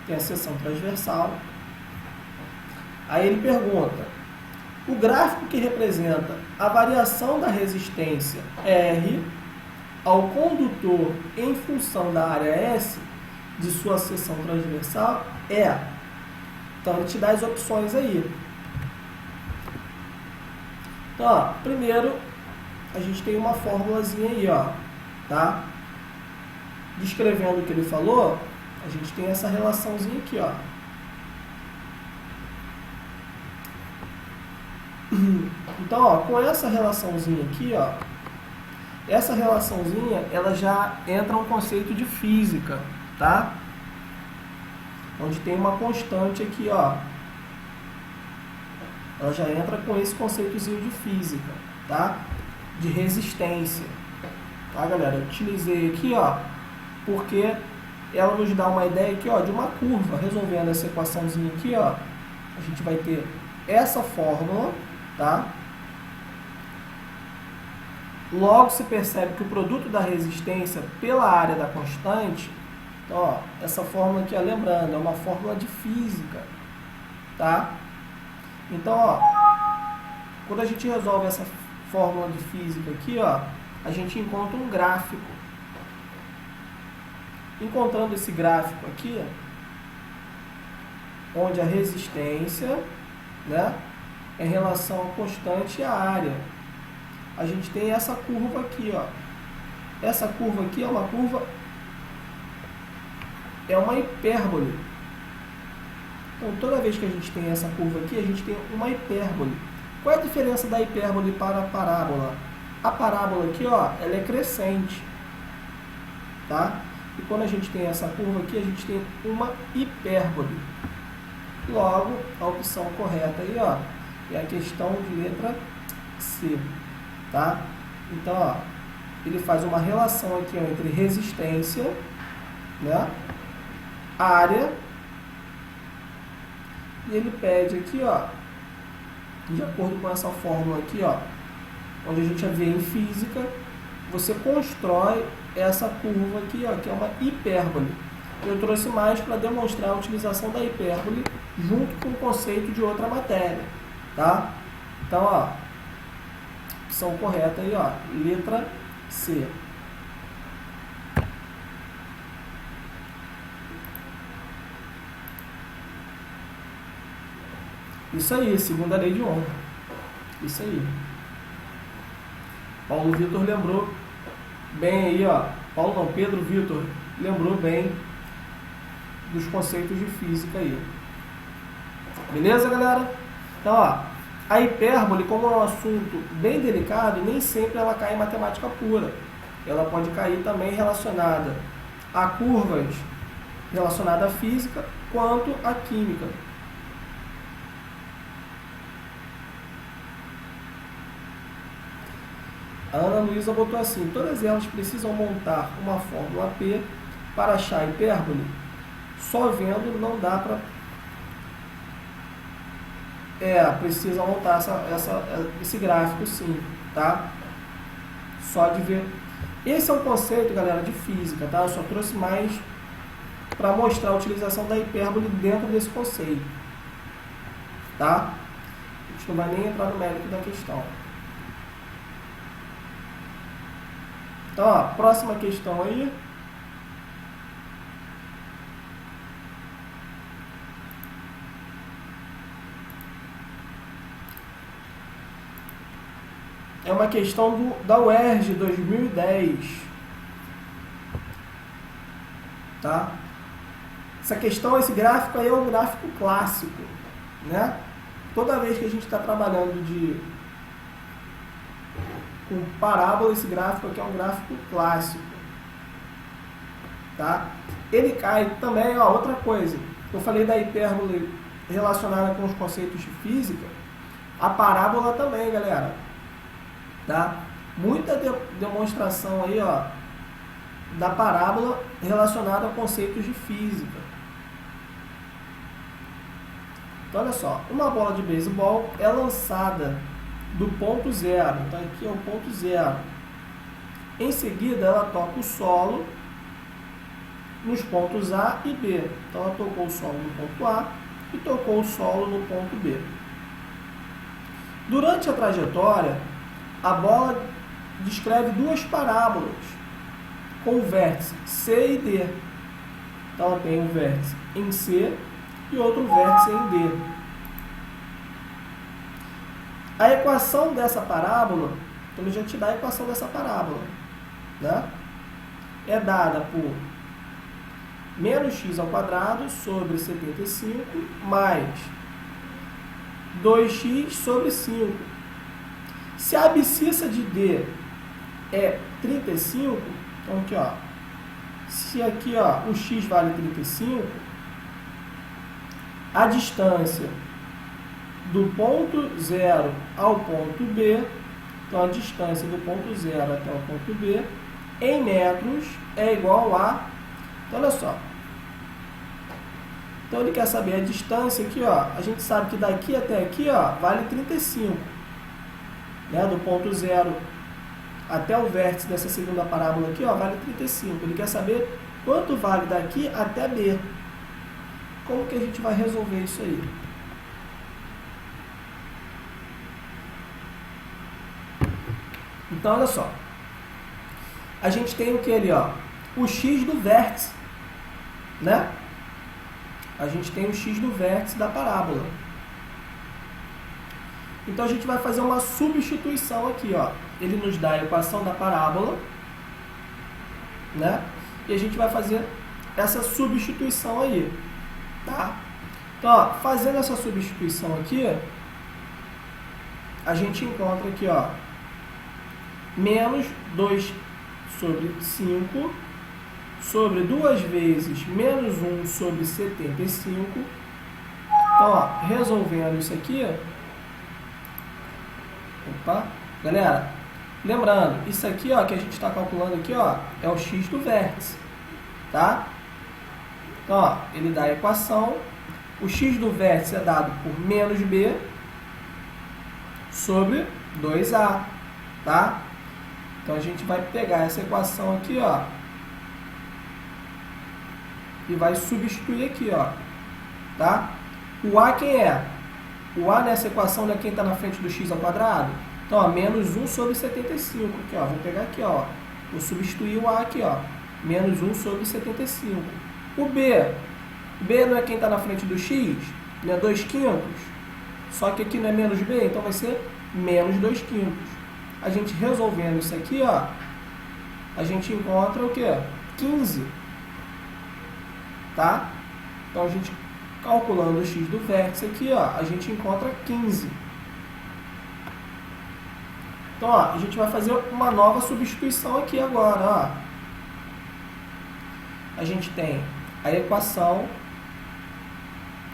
tem a seção transversal. Aí ele pergunta: o gráfico que representa a variação da resistência R ao condutor em função da área S de sua seção transversal é. Então, ele te dá as opções aí. Então, ó, primeiro, a gente tem uma formulazinha aí, ó, tá? Descrevendo o que ele falou, a gente tem essa relaçãozinha aqui, ó. Então, ó, com essa relaçãozinha aqui, ó, essa relaçãozinha, ela já entra um conceito de física, tá? Onde tem uma constante aqui, ó. Ela já entra com esse conceitozinho de física, tá? De resistência. Tá, galera? Eu utilizei aqui, ó, porque ela nos dá uma ideia aqui, ó, de uma curva. Resolvendo essa equaçãozinha aqui, ó, a gente vai ter essa fórmula, tá? Logo se percebe que o produto da resistência pela área da constante, então, ó, essa fórmula aqui, ó, lembrando, é uma fórmula de física, tá? Então, ó, quando a gente resolve essa fórmula de física aqui, ó, a gente encontra um gráfico. Encontrando esse gráfico aqui, onde a resistência, né, é em relação à constante e à área, a gente tem essa curva aqui, ó. Essa curva aqui é uma curva, é uma hipérbole. Então, toda vez que a gente tem essa curva aqui, a gente tem uma hipérbole. Qual é a diferença da hipérbole para a parábola? A parábola aqui, ó, ela é crescente, tá? E quando a gente tem essa curva aqui, a gente tem uma hipérbole. Logo, a opção correta aí, ó, é a questão de letra C, tá? Então, ó, ele faz uma relação aqui, ó, entre resistência, né, área e ele pede aqui, ó, de acordo com essa fórmula aqui, ó, onde a gente já vê em física, você constrói essa curva aqui, ó, que é uma hipérbole. Eu trouxe mais para demonstrar a utilização da hipérbole junto com o conceito de outra matéria, tá? Então, ó, opção correta aí, ó, letra C. Isso aí, segunda lei de Ohm. Isso aí. Paulo Vitor lembrou bem aí, ó. Paulo não, Pedro Vitor lembrou bem dos conceitos de física aí. Beleza, galera? Então, ó, a hipérbole, como é um assunto bem delicado, nem sempre ela cai em matemática pura. Ela pode cair também relacionada a curvas relacionadas à física, quanto à química. A Ana Luísa botou assim: todas elas precisam montar uma fórmula P para achar a hipérbole. Só vendo não dá para... precisa montar esse gráfico sim, tá? Só de ver. Esse é um conceito, galera, de física, tá? Eu só trouxe mais para mostrar a utilização da hipérbole dentro desse conceito, tá? A gente não vai nem entrar no mérito da questão. Então, ó, próxima questão aí. É uma questão da UERJ 2010. Tá? Essa questão, esse gráfico aí é um gráfico clássico, né? Toda vez que a gente está trabalhando com parábola, esse gráfico aqui é um gráfico clássico, tá? Ele cai também, ó, outra coisa. Eu falei da hipérbole relacionada com os conceitos de física, a parábola também, galera, tá? Muita demonstração aí, ó, da parábola relacionada a conceitos de física. Então, olha só, uma bola de beisebol é lançada do ponto zero, então aqui é o ponto zero. Em seguida, ela toca o solo nos pontos A e B. Então, ela tocou o solo no ponto A e tocou o solo no ponto B. Durante a trajetória, a bola descreve duas parábolas com o vértice C e D. Então, ela tem um vértice em C e outro vértice em D. A equação dessa parábola, então ele já te dá a equação dessa parábola, né? É dada por menos x ao quadrado sobre 75 mais 2x sobre 5. Se a abscissa de D é 35, então aqui, ó, se aqui, ó, o x vale 35, a distância do ponto 0 ao ponto B, então a distância do ponto 0 até o ponto B, em metros, é igual a... Então, olha só. Então, ele quer saber a distância aqui, ó. A gente sabe que daqui até aqui, ó, vale 35. Né? Do ponto 0 até o vértice dessa segunda parábola aqui, ó, vale 35. Ele quer saber quanto vale daqui até B. Como que a gente vai resolver isso aí? Então, olha só. A gente tem o que ali, ó? O x do vértice, né? A gente tem o x do vértice da parábola. Então, a gente vai fazer uma substituição aqui, ó. Ele nos dá a equação da parábola, né? E a gente vai fazer essa substituição aí, tá? Então, ó, fazendo essa substituição aqui, a gente encontra aqui, ó, menos 2 sobre 5 sobre 2 vezes menos 1 sobre 75. Então, ó, resolvendo isso aqui, opa, galera, lembrando, isso aqui, ó, que a gente está calculando aqui, ó, é o x do vértice, tá? Então, ó, ele dá a equação O x do vértice é dado por menos b sobre 2a, tá? Então a gente vai pegar essa equação aqui, ó, e vai substituir aqui, ó, tá? O a quem é? O a nessa equação é quem está na frente do x ao quadrado. Então, ó, menos 1 sobre 75. Aqui, ó, vou pegar aqui, ó. Vou substituir o a aqui, ó. Menos 1 sobre 75. O b. B não é quem está na frente do x? Não é 2 quintos? Só que aqui não é menos b, então vai ser menos 2 quintos. A gente resolvendo isso aqui, ó, a gente encontra o quê? 15. Tá? Então, a gente calculando o x do vértice aqui, ó, a gente encontra 15. Então, ó, a gente vai fazer uma nova substituição aqui agora, ó. A gente tem a equação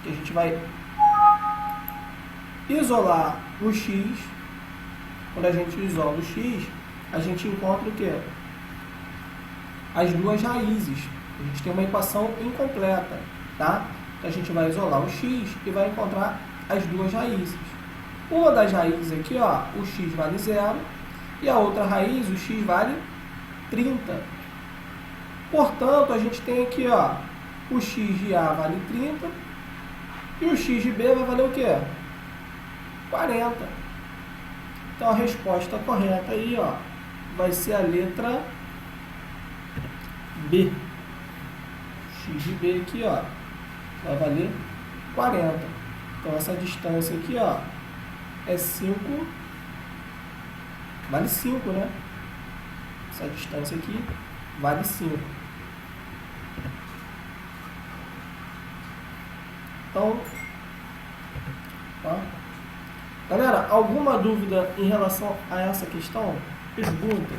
que a gente vai isolar o x. Quando a gente isola o x, a gente encontra o quê? As duas raízes. A gente tem uma equação incompleta, tá? Então, a gente vai isolar o x e vai encontrar as duas raízes. Uma das raízes aqui, ó, o x vale 0, e a outra raiz, o x vale 30. Portanto, a gente tem aqui, ó, o x de A vale 30, e o x de B vai valer o quê? 40. Então, a resposta correta aí, ó, vai ser a letra B. X de B aqui, ó, vai valer 40. Então, essa distância aqui, ó, é 5, vale 5, né? Essa distância aqui vale 5. Então, ó. Galera, alguma dúvida em relação a essa questão? Pergunta.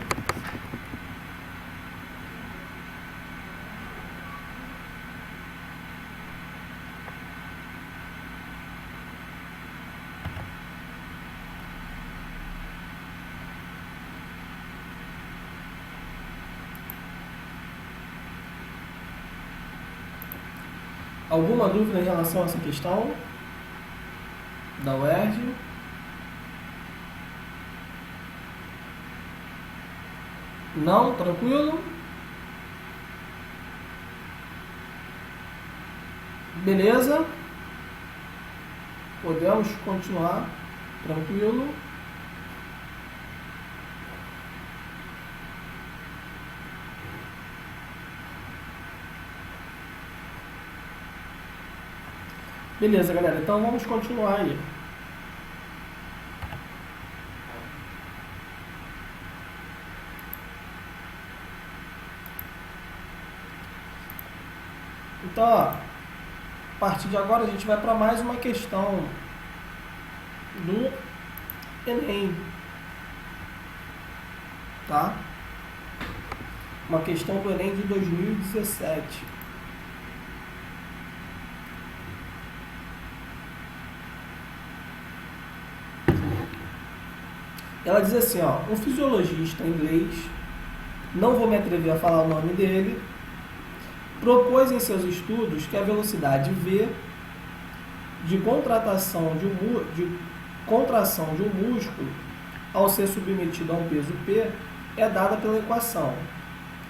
Alguma dúvida em relação a essa questão da UERJ? Não? Tranquilo? Beleza? Podemos continuar? Tranquilo? Beleza, galera. Então, vamos continuar aí. Então, ó, a partir de agora, a gente vai para mais uma questão do Enem. Tá? Uma questão do Enem de 2017. Ela diz assim, ó, um fisiologista inglês, não vou me atrever a falar o nome dele, propôs em seus estudos que a velocidade V de contração de um músculo ao ser submetido a um peso P é dada pela equação.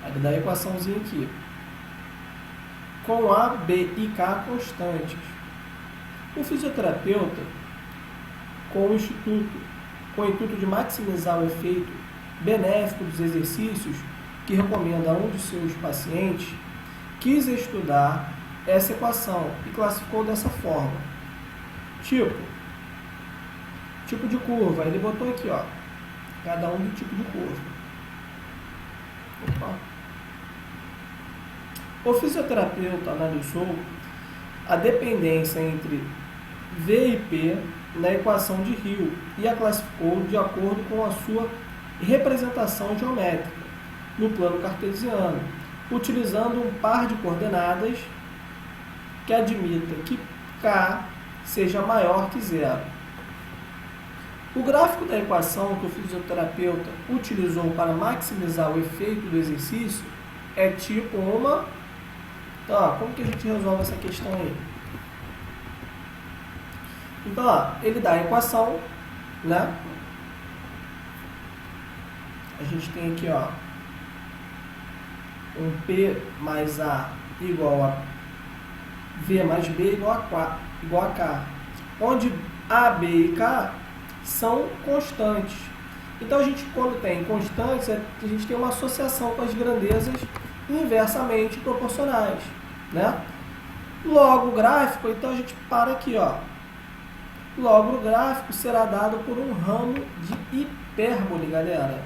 Aí dá a equaçãozinha aqui. Com A, B e K constantes. O fisioterapeuta, com o intuito de maximizar o efeito benéfico dos exercícios que recomenda a um de seus pacientes, quis estudar essa equação e classificou dessa forma. Tipo de curva. Ele botou aqui, ó, cada um do tipo de curva. Opa. O fisioterapeuta analisou a dependência entre V e P na equação de Hill e a classificou de acordo com a sua representação geométrica no plano cartesiano, utilizando um par de coordenadas que admita que K seja maior que zero. O gráfico da equação que o fisioterapeuta utilizou para maximizar o efeito do exercício é tipo uma... Então, como que a gente resolve essa questão aí? Então, ó, ele dá a equação, né? A gente tem aqui, ó, um P mais A igual a V mais B igual a K, onde A, B e K são constantes. Então, a gente, quando tem constantes, a gente tem uma associação com as grandezas inversamente proporcionais, né? Logo, o gráfico, então a gente para aqui, ó. Logo, o gráfico será dado por um ramo de hipérbole, galera.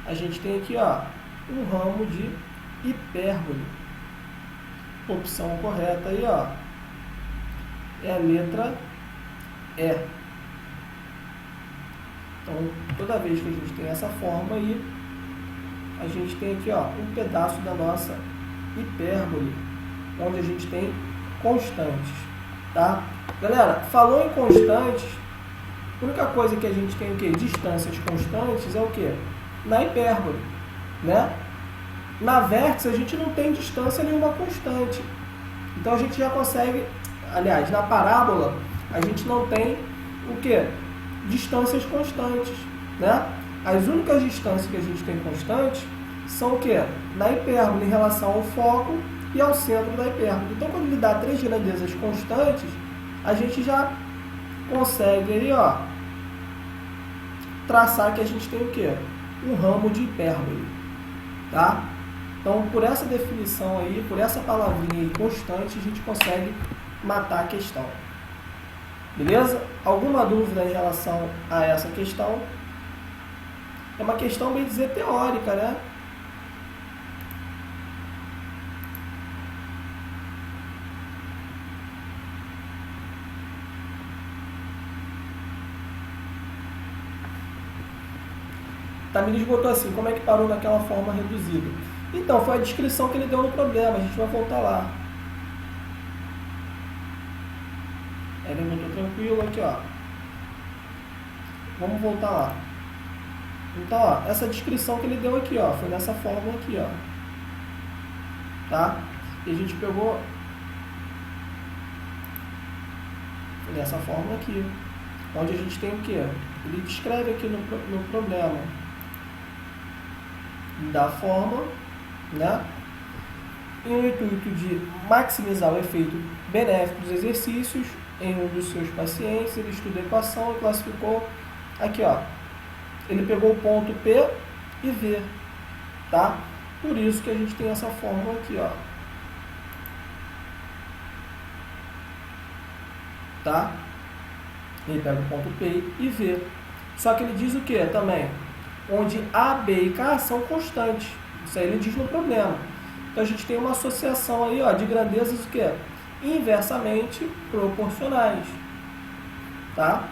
A gente tem aqui, ó, um ramo de hipérbole. Opção correta aí, ó, é a letra E. Então, toda vez que a gente tem essa forma aí, a gente tem aqui, ó, um pedaço da nossa hipérbole, onde a gente tem constantes, tá? Galera, falou em constantes, a única coisa que a gente tem o quê? Distâncias constantes é o quê? Na hipérbole, né? Na vértice a gente não tem distância nenhuma constante. Então a gente já consegue, aliás, na parábola a gente não tem o quê? Distâncias constantes, né? As únicas distâncias que a gente tem constantes são o quê? Na hipérbole em relação ao foco e ao centro da hipérbole. Então, quando ele dá três grandezas constantes, a gente já consegue aí, ó, traçar que a gente tem o quê? Um ramo de hipérbole, tá? Então, por essa definição aí, por essa palavrinha aí, constante, a gente consegue matar a questão. Beleza? Alguma dúvida em relação a essa questão? É uma questão, bem dizer, teórica, né? Tamires botou assim, como é que parou naquela forma reduzida? Então, foi a descrição que ele deu no problema, a gente vai voltar lá. Ele botou tranquilo aqui, ó. Vamos voltar lá. Então, ó, essa descrição que ele deu aqui, ó, foi dessa forma aqui, ó. Tá? E a gente pegou dessa forma aqui, onde a gente tem o quê? Ele descreve aqui no problema da forma, né? E no intuito de maximizar o efeito benéfico dos exercícios em um dos seus pacientes, ele estudou a equação e classificou aqui, ó. Ele pegou o ponto P e V, tá? Por isso que a gente tem essa fórmula aqui, ó. Tá? Ele pega o ponto P e V. Só que ele diz o que também? Onde A, B e K são constantes. Isso aí ele diz no problema. Então a gente tem uma associação aí, ó, de grandezas o quê? Inversamente proporcionais. Tá?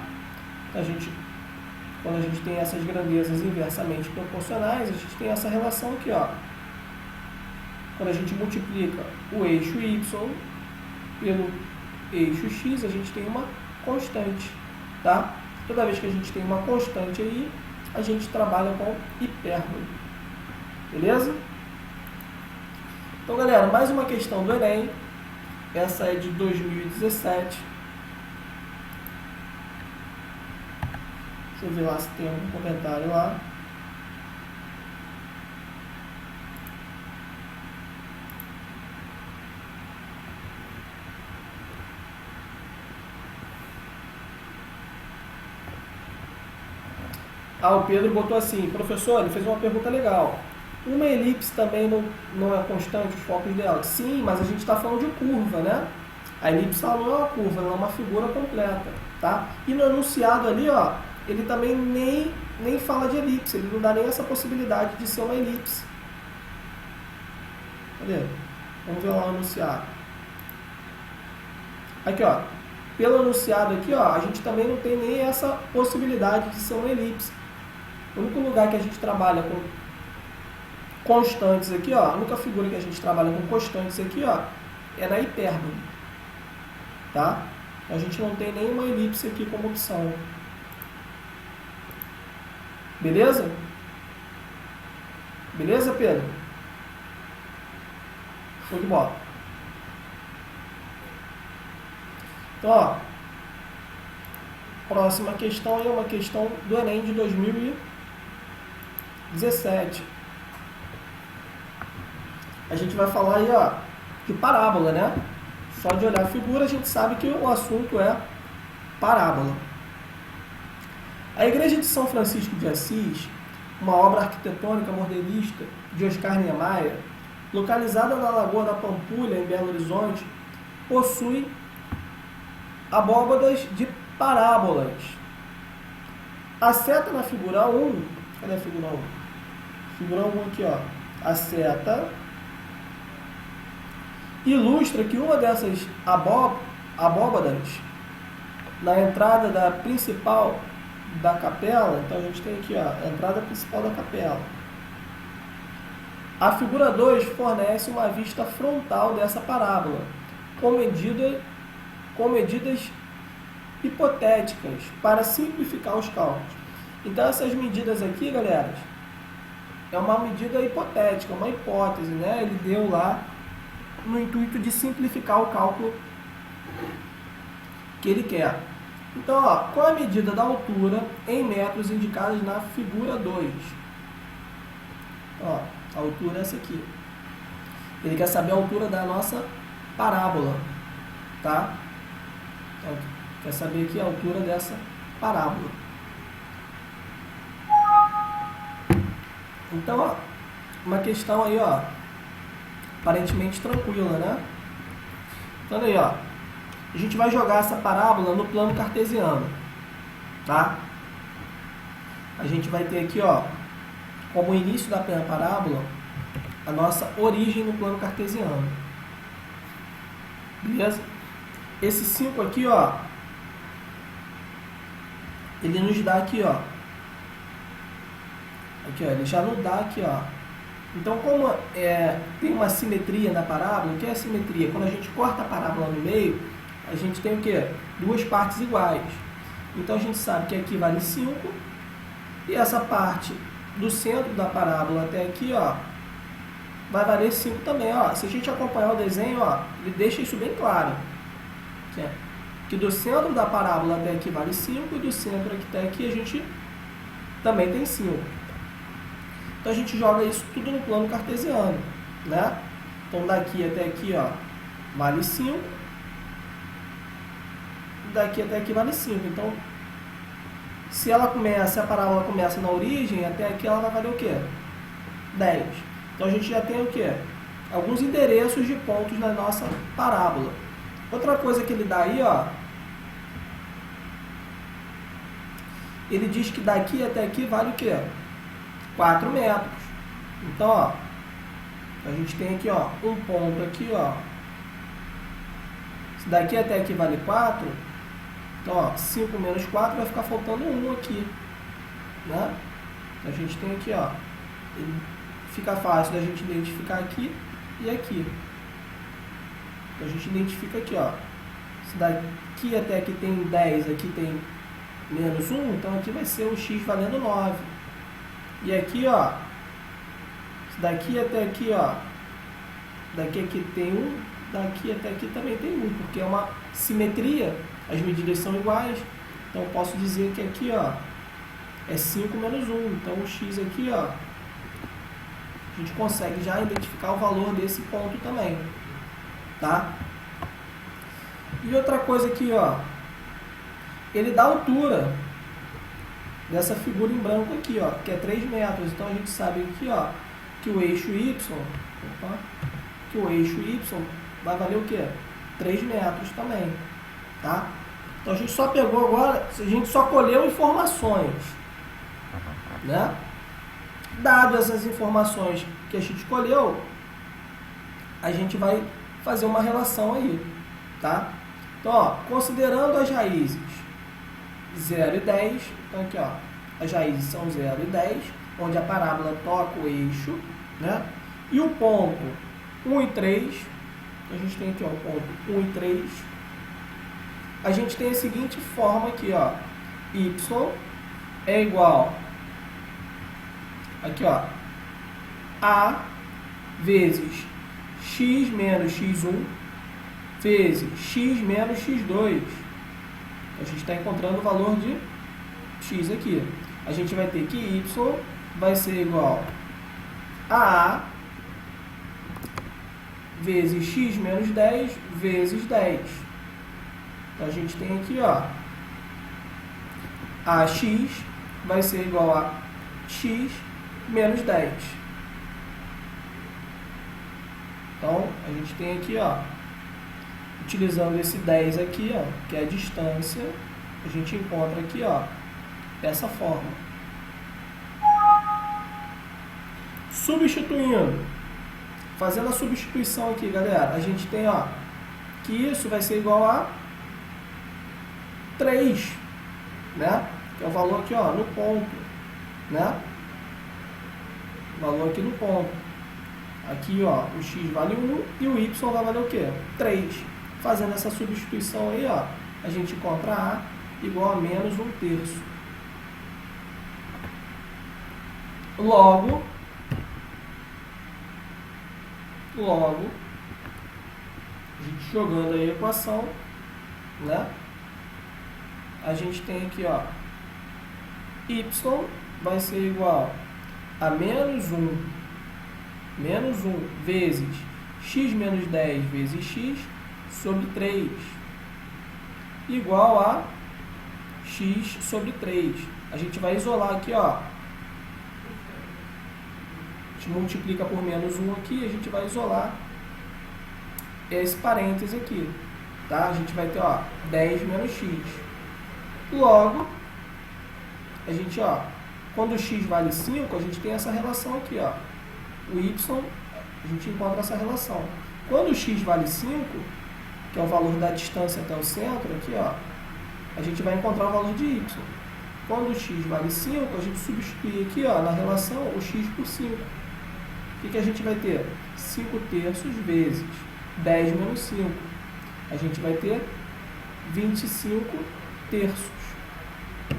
Quando a gente tem essas grandezas inversamente proporcionais, a gente tem essa relação aqui, ó. Quando a gente multiplica o eixo Y pelo eixo X, a gente tem uma constante, tá? Toda vez que a gente tem uma constante aí, a gente trabalha com hipérbole. Beleza? Então, galera, mais uma questão do Enem. Essa é de 2017. Deixa eu ver lá se tem algum comentário lá. O Pedro botou assim, professor, ele fez uma pergunta legal. Uma elipse também não é constante os focos dela? Sim, mas a gente está falando de curva, né? A elipse ela não é uma curva, ela é uma figura completa, tá? E no enunciado ali, ó, ele também nem fala de elipse, ele não dá nem essa possibilidade de ser uma elipse. Cadê? Vamos ver lá o enunciado. Aqui, ó. Pelo enunciado aqui, ó, a gente também não tem nem essa possibilidade de ser uma elipse. O único lugar que a gente trabalha com constantes aqui, ó, a única figura que a gente trabalha com constantes aqui, ó, é na hipérbole. Tá? A gente não tem nenhuma elipse aqui como opção. Beleza? Beleza, Pedro? Show de bola. Então, ó, Próxima questão é uma questão do Enem de 2017. A gente vai falar aí, ó, de parábola, né? Só de olhar a figura a gente sabe que o assunto é parábola. A Igreja de São Francisco de Assis, uma obra arquitetônica modernista de Oscar Niemeyer, localizada na Lagoa da Pampulha, em Belo Horizonte, possui abóbadas de parábolas. A seta na figura 1, cadê a figura 1? Figura 1 aqui, ó. A seta ilustra que uma dessas abóbadas, na entrada da principal da capela, então a gente tem aqui, ó, a entrada principal da capela. A figura 2 fornece uma vista frontal dessa parábola, com medidas hipotéticas para simplificar os cálculos. Então essas medidas aqui, galera, é uma medida hipotética, uma hipótese, né? Ele deu lá no intuito de simplificar o cálculo que ele quer. Então, ó, qual é a medida da altura em metros indicadas na figura 2? Ó, a altura é essa aqui. Ele quer saber a altura da nossa parábola, tá? Então, quer saber aqui a altura dessa parábola. Então, ó, uma questão aí, ó, aparentemente tranquila, né? Então aí, ó, a gente vai jogar essa parábola no plano cartesiano, tá? A gente vai ter aqui, ó, como início da parábola, a nossa origem no plano cartesiano. Beleza? Esse 5 aqui, ó, ele nos dá aqui, ó. Aqui, ó, ele já nos dá aqui, ó. Então, como tem uma simetria na parábola, o que é a simetria? Quando a gente corta a parábola no meio, a gente tem o quê? Duas partes iguais. Então, a gente sabe que aqui vale 5, e essa parte do centro da parábola até aqui, ó, vai valer 5 também, ó. Se a gente acompanhar o desenho, ó, ele deixa isso bem claro. Que do centro da parábola até aqui vale 5, e do centro até aqui a gente também tem 5. Então a gente joga isso tudo no plano cartesiano, né? Então daqui até aqui, ó, vale 5. Daqui até aqui vale 5. Então, se a parábola começa na origem, até aqui ela vai valer o quê? 10. Então a gente já tem o quê? Alguns endereços de pontos na nossa parábola. Outra coisa que ele dá aí, ó, ele diz que daqui até aqui vale o quê? 4 metros. Então, ó, a gente tem aqui, ó, um ponto aqui, ó. Se daqui até aqui vale 4, então, ó, 5 menos 4 vai ficar faltando 1 aqui, né? Então, a gente tem aqui, ó, fica fácil da gente identificar aqui e aqui. Então, a gente identifica aqui, ó. Se daqui até aqui tem 10, aqui tem menos 1, então aqui vai ser o x valendo 9. E aqui, ó, daqui até aqui, ó, daqui tem 1, daqui até aqui também tem 1, porque é uma simetria, as medidas são iguais, então eu posso dizer que aqui, ó, é 5 menos 1, então o x aqui, ó, a gente consegue já identificar o valor desse ponto também, tá? E outra coisa aqui, ó, ele dá a altura dessa figura em branco aqui, ó, que é 3 metros. Então a gente sabe aqui, ó, que o eixo y, vai valer o quê? 3 metros também, tá? Então a gente só pegou agora, a gente só colheu informações, né? Dado essas informações que a gente colheu, a gente vai fazer uma relação aí, tá? Então, ó, considerando as raízes 0 e 10, então aqui, ó, as raízes são 0 e 10, onde a parábola toca o eixo, né? E o ponto 1 e 3, a gente tem aqui, ó, o ponto 1 e 3, a gente tem a seguinte forma aqui, ó, y é igual, aqui, ó, a vezes x menos x1 vezes x menos x2. A gente está encontrando o valor de x aqui. A gente vai ter que y vai ser igual a vezes x menos 10 vezes 10. Então, a gente tem aqui, ó, ax vai ser igual a x menos 10. Então, a gente tem aqui, ó, utilizando esse 10 aqui, ó, que é a distância, a gente encontra aqui, ó, dessa forma. Substituindo, fazendo a substituição aqui, galera, a gente tem, ó, que isso vai ser igual a 3, né? Que é o valor aqui, ó, no ponto, né? O valor aqui no ponto. Aqui, ó, o x vale 1 e o y vai valer o quê? 3. Fazendo essa substituição aí, ó, a gente encontra a igual a menos 1/3. Logo, a gente jogando aí a equação, né? A gente tem aqui, ó, y vai ser igual a menos 1 vezes x menos 10 vezes x sobre 3 igual a x sobre 3. A gente vai isolar aqui, ó. A gente multiplica por menos 1 aqui, a gente vai isolar esse parêntese aqui, tá? A gente vai ter, ó, 10 menos x. Logo, a gente, ó, quando o x vale 5, a gente tem essa relação aqui, ó. O y, a gente encontra essa relação. Quando o x vale 5, que é o valor da distância até o centro, aqui, ó, a gente vai encontrar o valor de y. Quando o x vale 5, a gente substitui aqui, ó, na relação o x por 5. O que a gente vai ter? 5/3 vezes 10 menos 5. A gente vai ter 25/3.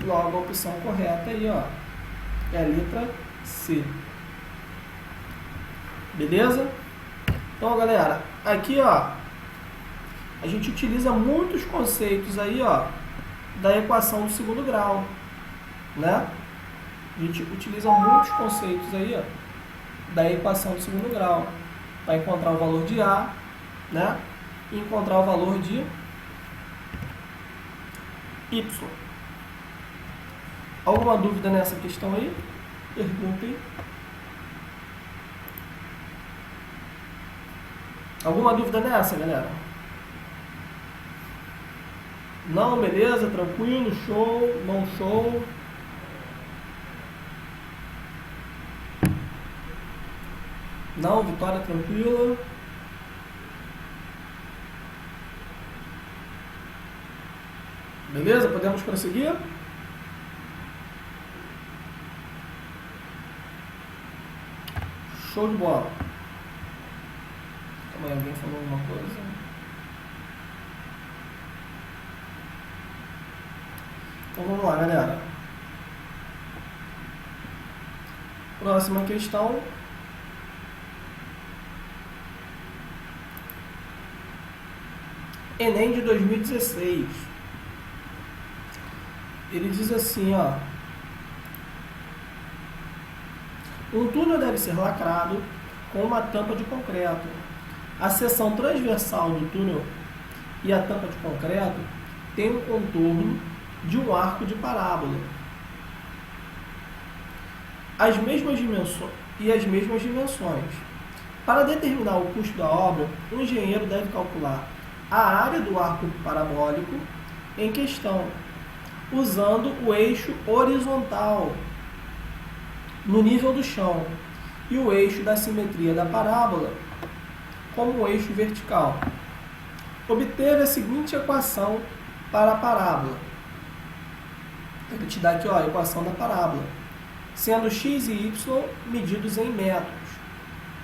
Logo, a opção correta aí, ó, é a letra C. Beleza? Então, galera, aqui, ó, a gente utiliza muitos conceitos aí, ó, da equação do segundo grau, né? A gente utiliza muitos conceitos aí, ó, da equação do segundo grau, para encontrar o valor de A, né? E encontrar o valor de Y. Alguma dúvida nessa questão aí? Perguntem. Alguma dúvida nessa, galera? Não, beleza, tranquilo, show, não show. Não, Vitória, tranquila. Beleza, podemos prosseguir? Show de bola. Calma aí, alguém falou alguma coisa? Então vamos lá, galera. Próxima questão. Enem de 2016. Ele diz assim, ó. Um túnel deve ser lacrado com uma tampa de concreto. A seção transversal do túnel e a tampa de concreto tem um contorno de um arco de parábola. As mesmas dimensões. Para determinar o custo da obra, o engenheiro deve calcular a área do arco parabólico em questão, usando o eixo horizontal no nível do chão e o eixo da simetria da parábola como o eixo vertical. Obteve a seguinte equação para a parábola. Ele te dá aqui, ó, a equação da parábola, sendo x e y medidos em metros.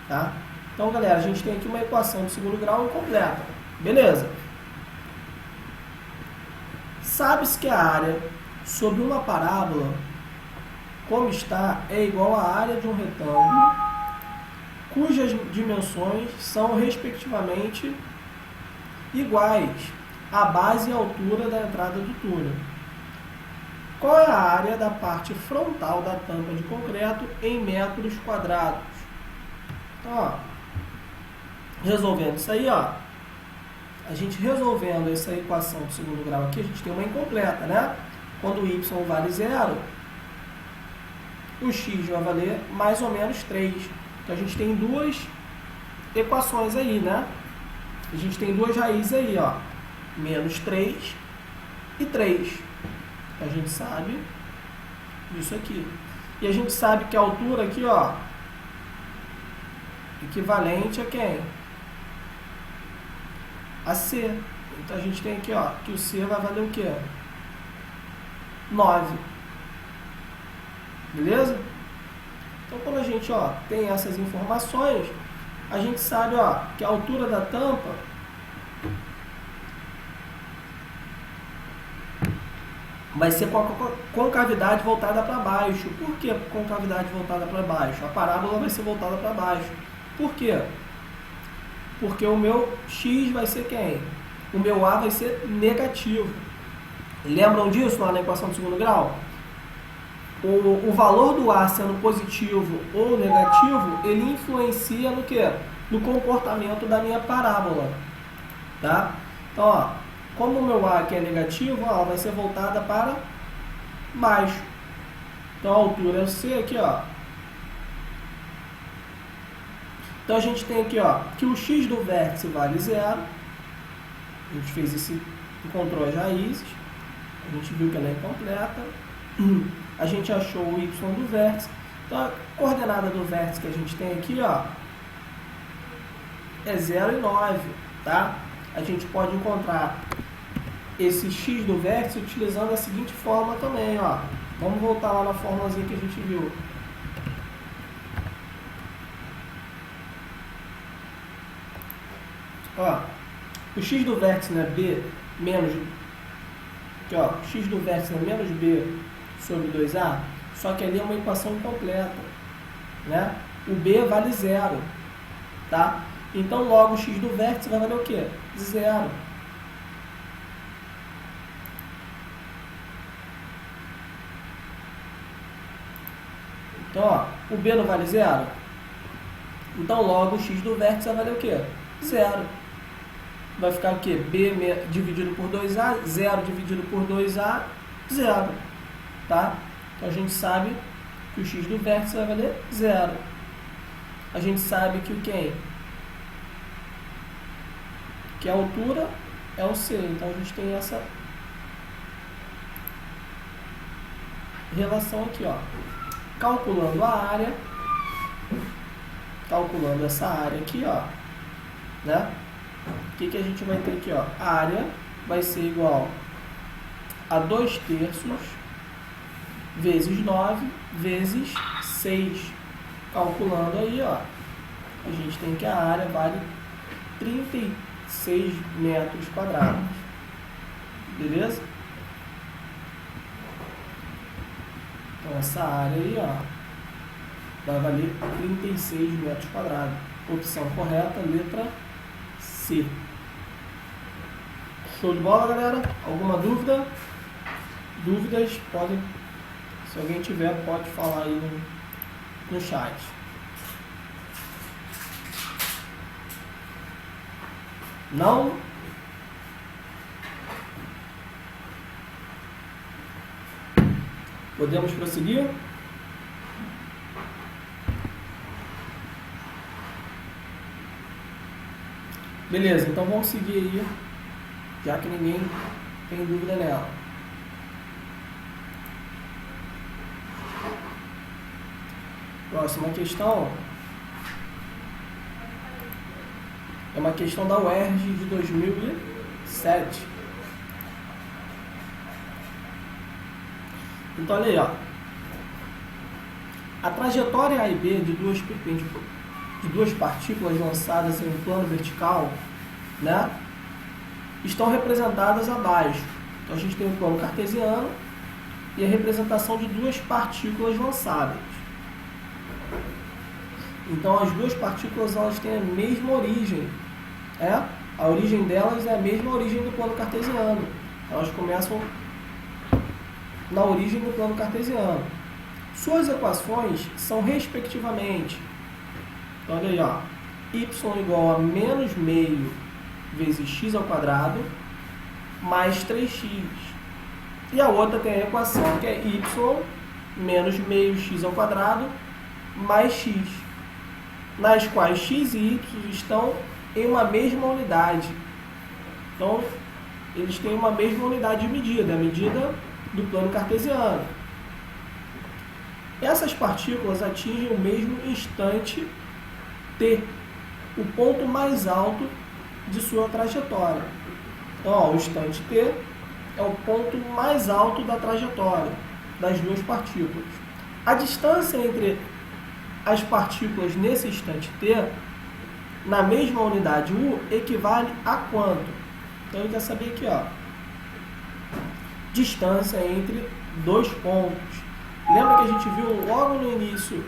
Tá? Então, galera, a gente tem aqui uma equação do segundo grau incompleta. Beleza? Sabe-se que a área sobre uma parábola, como está, é igual à área de um retângulo, cujas dimensões são, respectivamente, iguais a base e a altura da entrada do túnel. Qual é a área da parte frontal da tampa de concreto em metros quadrados? Então, ó, resolvendo isso aí, ó, a gente resolvendo essa equação do segundo grau aqui, a gente tem uma incompleta, né? Quando o y vale 0, o x vai valer mais ou menos 3. Então, a gente tem duas equações aí, né? A gente tem duas raízes aí, ó, menos 3 e 3. A gente sabe isso aqui. E a gente sabe que a altura aqui, ó, equivalente a quem? A C. Então a gente tem aqui, ó, que o C vai valer o quê? 9. Beleza? Então quando a gente, ó, tem essas informações, a gente sabe, ó, que a altura da tampa vai ser com a concavidade voltada para baixo. Por que concavidade voltada para baixo? A parábola vai ser voltada para baixo. Por quê? Porque o meu x vai ser quem? O meu A vai ser negativo. Lembram disso lá na equação do segundo grau? O valor do A sendo positivo ou negativo, ele influencia no quê? No comportamento da minha parábola. Tá? Então, ó, como o meu A aqui é negativo, ó, vai ser voltada para baixo. Então a altura é o C aqui, ó. Então a gente tem aqui, ó, que o x do vértice vale 0. A gente fez esse, encontrou as raízes. A gente viu que ela é incompleta. A gente achou o y do vértice. Então a coordenada do vértice que a gente tem aqui, ó, é 0 e 9, tá? A gente pode encontrar esse x do vértice utilizando a seguinte fórmula também, ó. Vamos voltar lá na fórmulazinha que a gente viu. Ó, o x do vértice é b menos, aqui, ó, x do vértice é menos b sobre 2a, só que ali é uma equação incompleta, né? O b vale 0, tá? Então logo o x do vértice vai valer o quê? 0. Então, ó, o b não vale 0? Então logo o x do vértice vai valer o quê? 0. Vai ficar o quê? B dividido por 2A, 0 dividido por 2A, 0. Tá? Então a gente sabe que o x do vértice vai valer 0. A gente sabe que o quem? Que a altura é o C. Então a gente tem essa relação aqui, ó. Calculando a área, calculando essa área aqui, ó, né? O que a gente vai ter aqui, ó? A área vai ser igual a 2/3 vezes 9 vezes 6. Calculando aí, ó, a gente tem que a área vale 36 metros quadrados. Beleza? Então essa área aí, ó, vai valer 36 metros quadrados. Opção correta, letra C. Show de bola, galera? Alguma dúvida? Dúvidas, podem, se alguém tiver, pode falar aí no chat. Não? Podemos prosseguir? Beleza, então vamos seguir aí, já que ninguém tem dúvida nela. Próxima questão é uma questão da UERJ de 2007. Então, olha aí, ó. A trajetória A e B de duas partículas lançadas em um plano vertical, né, estão representadas abaixo. Então, a gente tem um plano cartesiano e a representação de duas partículas lançadas. Então, as duas partículas elas têm a mesma origem. A origem delas é a mesma origem do plano cartesiano. Elas começam na origem do plano cartesiano. Suas equações são respectivamente, olha aí, ó, y igual a menos meio vezes x ao quadrado mais 3x. E a outra tem a equação que é y menos meio x ao quadrado mais x, nas quais x e y estão em uma mesma unidade. Então, eles têm uma mesma unidade de medida, a medida do plano cartesiano. Essas partículas atingem o mesmo instante t, o ponto mais alto de sua trajetória. Então, ó, o instante t é o ponto mais alto da trajetória das duas partículas. A distância entre as partículas nesse instante t, na mesma unidade u, equivale a quanto? Então, ele quer saber aqui, ó, distância entre dois pontos. Lembra que a gente viu logo no início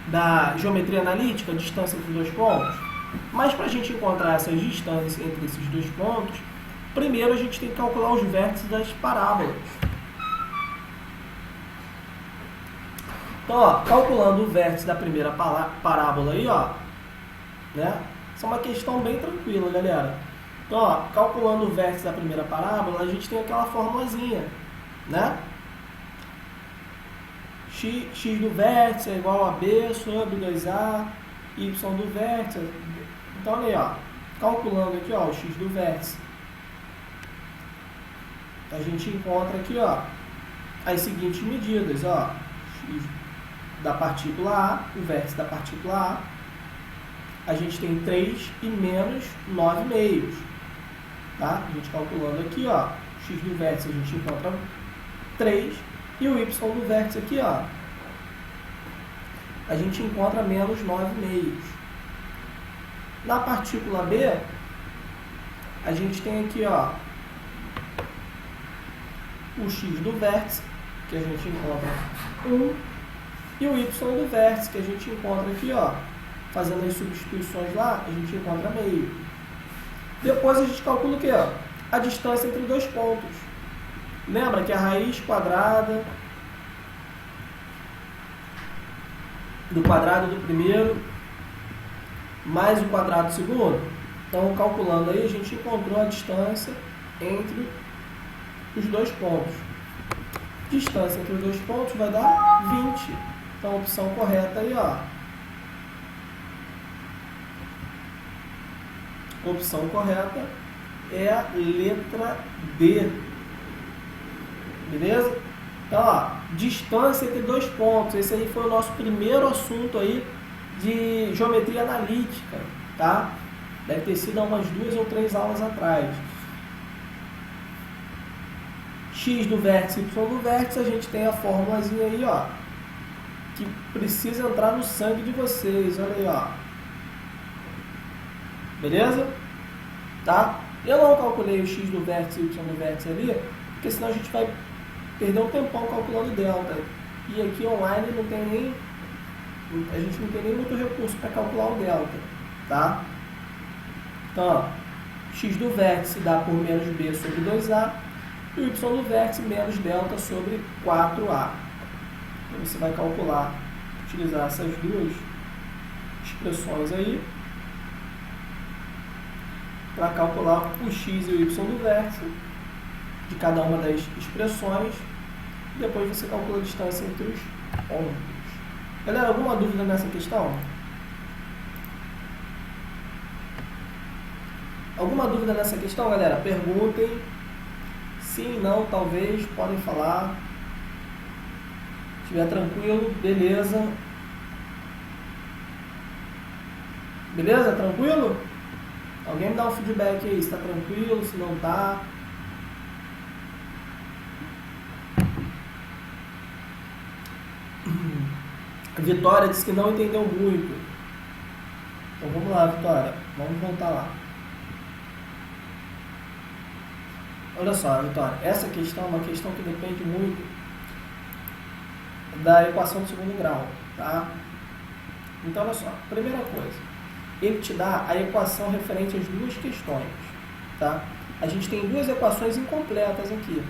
da geometria analítica a distância entre dois pontos? Mas para a gente encontrar essa distância entre esses dois pontos, primeiro a gente tem que calcular os vértices das parábolas. Então, ó, calculando o vértice da primeira parábola aí, ó, né? Isso é uma questão bem tranquila, galera. Então, ó, calculando o vértice da primeira parábola, a gente tem aquela formulazinha, né? X do vértice é igual a B sobre 2A, Y do vértice. Então, olha aí, ó, calculando aqui, ó, o X do vértice, a gente encontra aqui, ó, as seguintes medidas, ó, X da partícula A, o vértice da partícula A, a gente tem 3 e menos 9 meios, tá? A gente calculando aqui, ó, X do vértice a gente encontra 3, e o Y do vértice aqui, ó, a gente encontra menos 9 meios. Na partícula B, a gente tem aqui, ó, o X do vértice, que a gente encontra 1, e o Y do vértice, que a gente encontra aqui, ó, fazendo as substituições lá, a gente encontra meio. Depois a gente calcula o quê? Ó? A distância entre dois pontos. Lembra que a raiz quadrada do quadrado do primeiro mais o quadrado do segundo? Então, calculando aí, a gente encontrou a distância entre os dois pontos. Distância entre os dois pontos vai dar 20. Então, a opção correta aí, ó. A opção correta é a letra D. Beleza? Então, ó, distância entre dois pontos. Esse aí foi o nosso primeiro assunto aí de geometria analítica, tá? Deve ter sido há umas 2 ou 3 aulas atrás. X do vértice, Y do vértice, a gente tem a formulazinha aí, ó, que precisa entrar no sangue de vocês. Olha aí, ó. Beleza? Tá? Eu não calculei o X do vértice e o Y do vértice ali, porque senão a gente vai perder um tempão calculando delta. E aqui online não tem nem, a gente não tem nem muito recurso para calcular o delta, tá? Então, ó, X do vértice dá por menos B sobre 2A e o Y do vértice menos delta sobre 4A. Então você vai calcular, utilizar essas duas expressões aí para calcular o X e o Y do vértice de cada uma das expressões. Depois você calcula a distância entre os pontos. Galera, alguma dúvida nessa questão? Alguma dúvida nessa questão, galera? Perguntem. Sim, não, talvez, podem falar. Se estiver tranquilo, beleza. Beleza? Tranquilo? Alguém me dá um feedback aí, se está tranquilo, se não está. Vitória disse que não entendeu muito. Então vamos lá, Vitória. Vamos voltar lá. Olha só, Vitória. Essa questão é uma questão que depende muito da equação do segundo grau, tá? Então, olha só. Primeira coisa. ele te dá a equação referente às duas questões. Tá? A gente tem duas equações incompletas aqui.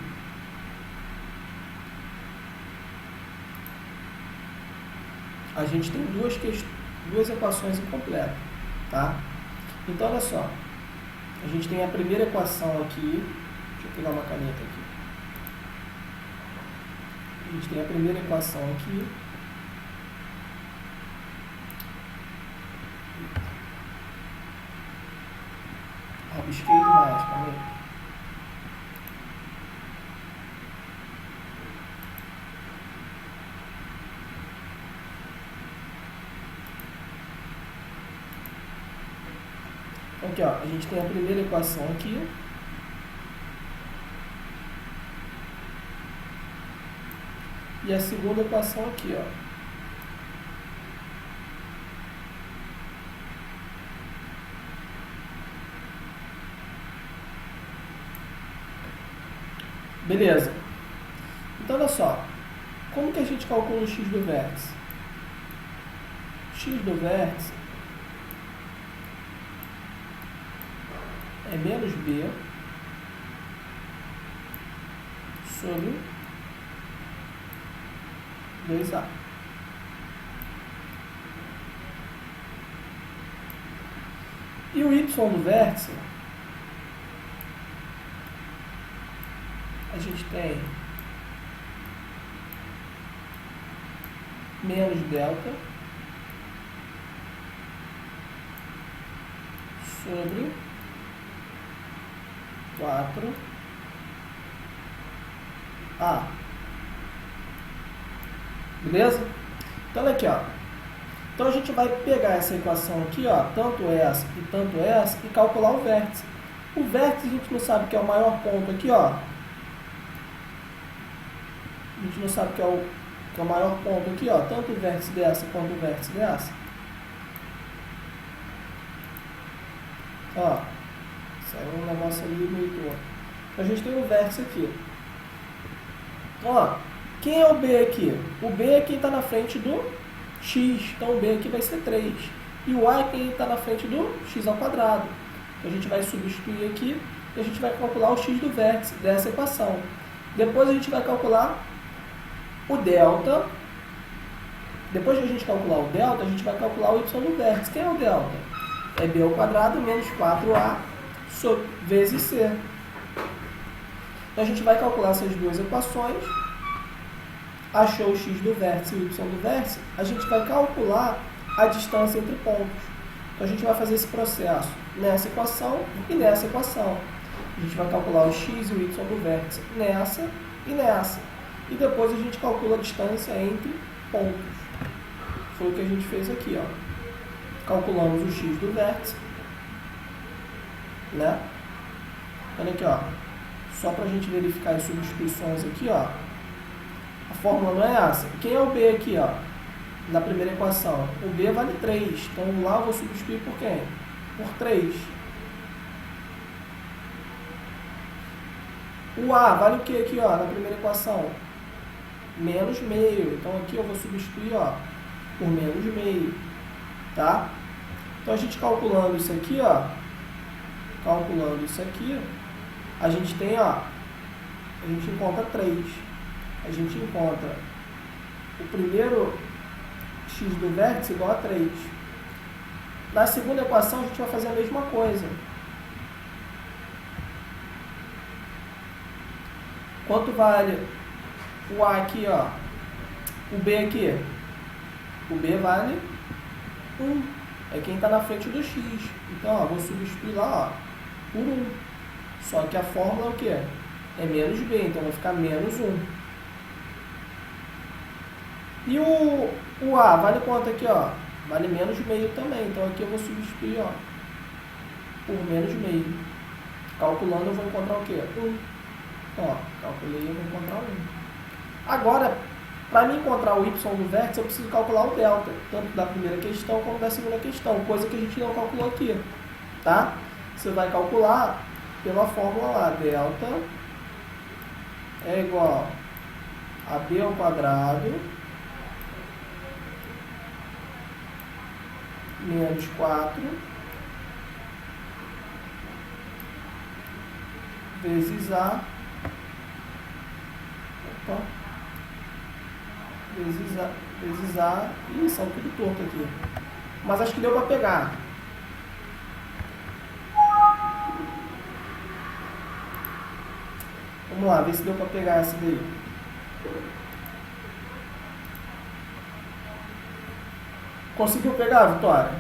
A gente tem duas equações incompletas. Tá? Então, olha só. A gente tem a primeira equação aqui. Deixa eu pegar uma caneta aqui. A gente tem a primeira equação aqui. Rabisquei demais, calma aí. Aqui, ó, a gente tem a primeira equação aqui. E a segunda equação aqui, ó. Beleza. Então, olha só. Como que a gente calcula o x do vértice? X do vértice é menos b sobre 2a. E o y do vértice, a gente tem menos delta sobre 4a. Beleza? Então, olha aqui, ó. Então, a gente vai pegar essa equação aqui, ó, tanto essa, e calcular o vértice. O vértice, a gente não sabe que é o maior ponto aqui, ó. A gente não sabe que é o maior ponto aqui, ó, tanto o vértice dessa quanto o vértice dessa. Ó, saiu um negócio ali meio torto. A gente tem o vértice aqui. Ó, quem é o B aqui? O B é quem está na frente do x, então o B aqui vai ser 3. E o A é quem está na frente do x ao quadrado. Então a gente vai substituir aqui e a gente vai calcular o x do vértice dessa equação. Depois a gente vai calcular o delta. Depois que a gente calcular o delta, a gente vai calcular o y do vértice. Quem é o delta? É b ao quadrado menos 4a vezes c. Então a gente vai calcular essas duas equações. Achou o x do vértice e o y do vértice, a gente vai calcular a distância entre pontos. Então a gente vai fazer esse processo nessa equação e nessa equação. A gente vai calcular o x e o y do vértice nessa e nessa. E depois a gente calcula a distância entre pontos. Foi o que a gente fez aqui, ó. Calculamos o x do vértice, né? Olha aqui, ó. Só para a gente verificar as substituições aqui, ó. A fórmula não é essa. Quem é o B aqui, ó? Na primeira equação. O B vale 3. Então lá eu vou substituir por quem? Por 3. O A vale o que aqui, ó? Na primeira equação? Menos meio. Então aqui eu vou substituir, ó, por menos meio. Tá? Então a gente calculando isso aqui, ó. Calculando isso aqui, a gente tem, ó. A gente encontra 3. A gente encontra o primeiro x do vértice igual a 3. Na segunda equação, a gente vai fazer a mesma coisa. Quanto vale o A aqui, ó? O B aqui? O B vale 1. É quem está na frente do x. Então, ó, vou substituir lá, ó, por 1. Só que a fórmula é o quê? É menos B, então vai ficar menos 1. E o A vale quanto aqui, ó? Vale menos meio também. Então aqui eu vou substituir, ó, por menos meio. Calculando eu vou encontrar o quê? 1. Ó, calculei e eu vou encontrar 1. Agora, para mim encontrar o y do vértice, eu preciso calcular o delta, tanto da primeira questão como da segunda questão, coisa que a gente não calculou aqui, tá? Você vai calcular pela fórmula lá, delta é igual a b ao quadrado menos 4 vezes A, vezes A, ih, saiu tudo torto aqui, mas acho que deu para pegar. Vamos lá, ver se deu para pegar essa daí. Conseguiu pegar, Vitória?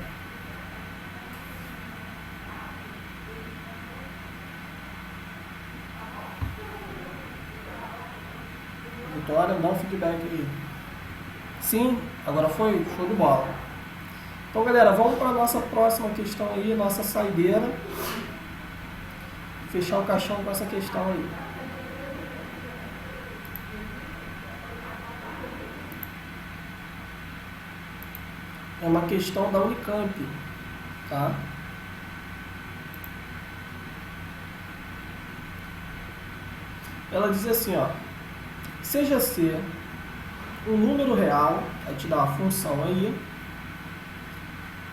Vitória, dá um feedback aí. Sim, agora foi? Show de bola. Então, galera, vamos para a nossa próxima questão aí, nossa saideira. Fechar o caixão com essa questão aí. É uma questão da Unicamp, tá? Ela diz assim, ó, seja C um número real, vai te dar uma função aí,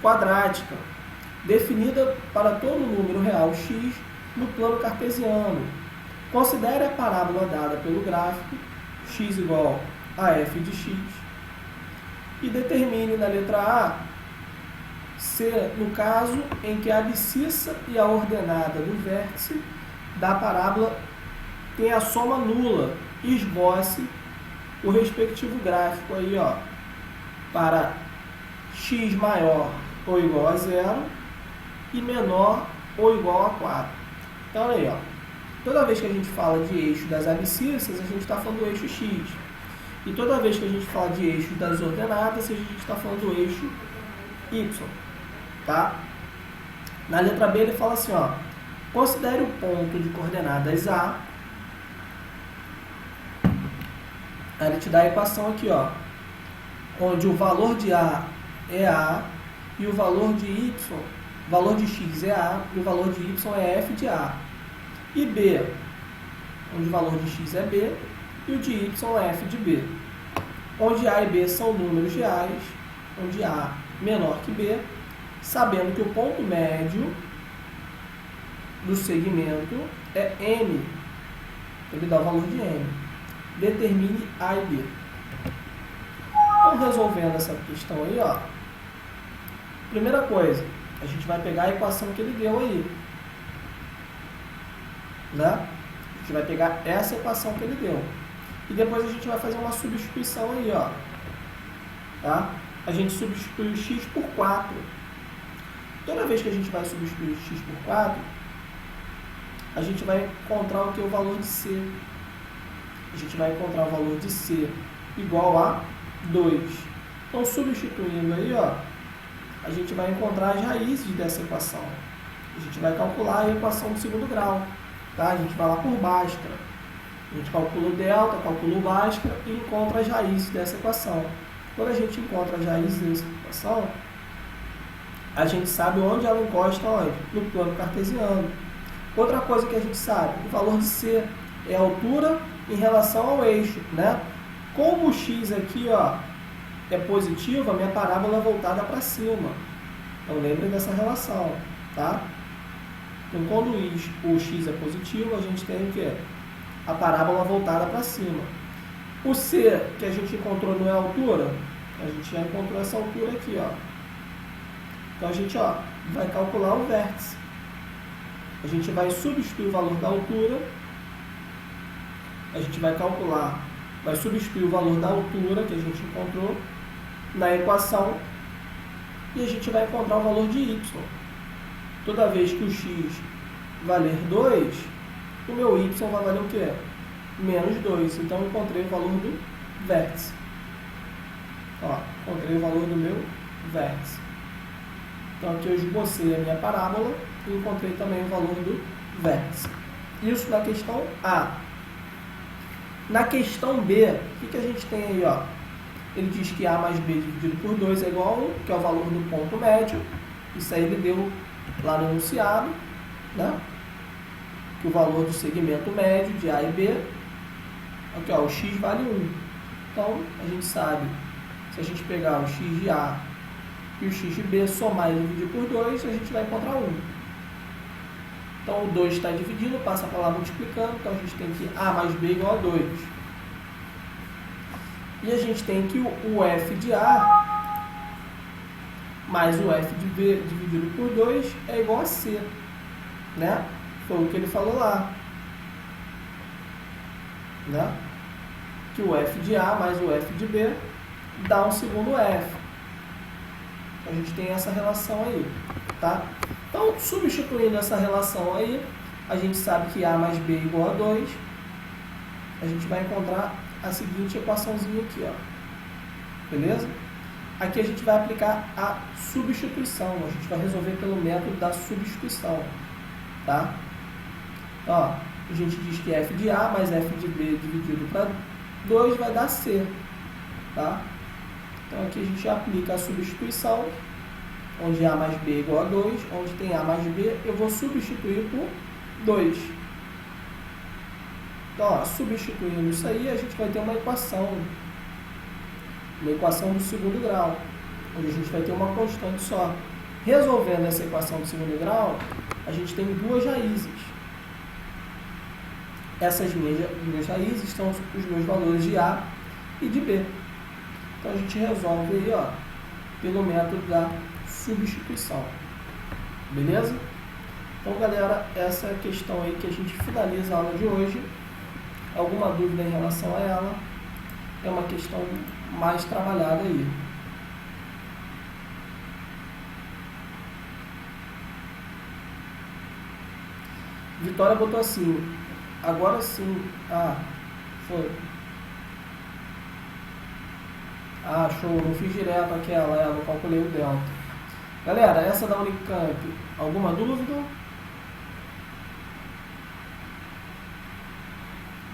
quadrática, definida para todo número real x no plano cartesiano. Considere a parábola dada pelo gráfico x igual a f de x e determine na letra A C no caso em que a abscissa e a ordenada do vértice da parábola tem a soma nula e esboce o respectivo gráfico aí, ó, para x maior ou igual a 0 e menor ou igual a 4. Então, olha aí, ó, toda vez que a gente fala de eixo das abscissas, a gente está falando do eixo x. E toda vez que a gente fala de eixo das ordenadas, a gente está falando do eixo y. Tá? Na letra B ele fala assim, ó, considere o ponto de coordenadas A. Aí ele te dá a equação aqui, ó, onde o valor de A é A e o valor de Y, valor de X é A e o valor de Y é F de A. E B, onde o valor de X é B e o de Y é F de B. Onde A e B são números reais, onde A menor que B, sabendo que o ponto médio do segmento é M. Ele dá o valor de M. Determine A e B. Então, resolvendo essa questão aí, ó, primeira coisa, a gente vai pegar a equação que ele deu aí, né? A gente vai pegar essa equação que ele deu. E depois a gente vai fazer uma substituição aí, ó. Tá? A gente substitui o x por 4. Toda vez que a gente vai substituir o x por 4, a gente vai encontrar o que? O valor de C. A gente vai encontrar o valor de C igual a 2. Então, substituindo aí, ó, a gente vai encontrar as raízes dessa equação. A gente vai calcular a equação do segundo grau. Tá? A gente vai lá por Bhaskara. A gente calcula o delta, calcula o Bhaskara e encontra as raízes dessa equação. Quando a gente encontra as raízes dessa equação, a gente sabe onde ela encosta, onde? No plano cartesiano. Outra coisa que a gente sabe, o valor de C é a altura em relação ao eixo, né? Como o x aqui, ó, é positivo, a minha parábola é voltada para cima. Então, lembrem dessa relação, tá? Então, quando o x é positivo, a gente tem o quê? A parábola voltada para cima. O C que a gente encontrou não é a altura? A gente já encontrou essa altura aqui, ó. Então, a gente, ó, vai calcular o vértice. A gente vai substituir o valor da altura. A gente vai calcular, vai substituir o valor da altura que a gente encontrou na equação. E a gente vai encontrar o valor de y. Toda vez que o x valer 2, o meu y vai valer o quê? Menos 2. Então, eu encontrei o valor do vértice. Ó, encontrei o valor do meu vértice. Então, aqui eu esbocei a minha parábola e encontrei também o valor do vértice. Isso na questão A. Na questão B, o que a gente tem aí, ó? Ele diz que A mais B dividido por 2 é igual a 1, que é o valor do ponto médio. Isso aí ele deu lá no enunciado, né? Que o valor do segmento médio de A e B, aqui, ó, o x vale 1. Então, a gente sabe, se a gente pegar o x de A e o x de b, somar e dividir por 2, a gente vai encontrar 1. Então, o 2 está dividindo, passa para lá multiplicando, então a gente tem que a mais b igual a 2. E a gente tem que o f de a mais o f de b dividido por 2 é igual a c, né? Foi o que ele falou lá, né? Que o f de a mais o f de b dá um segundo f. A gente tem essa relação aí, tá? Então, substituindo essa relação aí, a gente sabe que a mais b é igual a 2. A gente vai encontrar a seguinte equaçãozinha aqui, ó. Beleza? Aqui a gente vai aplicar a substituição. A gente vai resolver pelo método da substituição, tá? Ó, a gente diz que f de a mais f de b dividido para 2 vai dar c, tá? Então, aqui a gente aplica a substituição, onde a mais b é igual a 2, onde tem a mais b, eu vou substituir por 2. Então, ó, substituindo isso aí, a gente vai ter uma equação do segundo grau, onde a gente vai ter uma constante só. Resolvendo essa equação do segundo grau, a gente tem duas raízes. Essas minhas raízes são os meus valores de a e de b. Então, a gente resolve aí, ó, pelo método da substituição. Beleza? Então, galera, essa é a questão aí que a gente finaliza a aula de hoje. Alguma dúvida em relação a ela? É uma questão mais trabalhada aí. Vitória botou assim, agora sim. Ah, foi. Ah, show, não fiz direto aquela, eu calculei o delta. Galera, essa da Unicamp, alguma dúvida?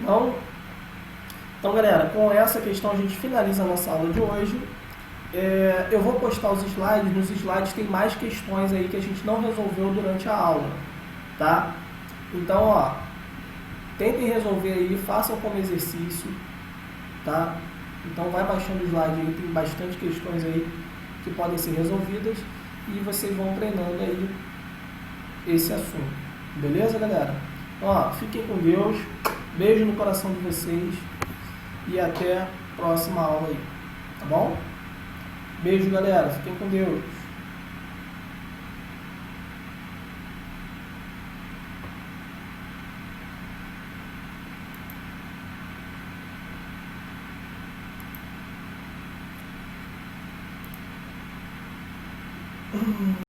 Não? Então, galera, com essa questão a gente finaliza a nossa aula de hoje. Eu vou postar os slides, nos slides tem mais questões aí que a gente não resolveu durante a aula, tá? Então, ó, tentem resolver aí, façam como exercício, tá? Então, vai baixando o slide aí, tem bastante questões aí que podem ser resolvidas e vocês vão treinando aí esse assunto. Beleza, galera? Ó, fiquem com Deus, beijo no coração de vocês e até a próxima aula aí, tá bom? Beijo, galera, fiquem com Deus.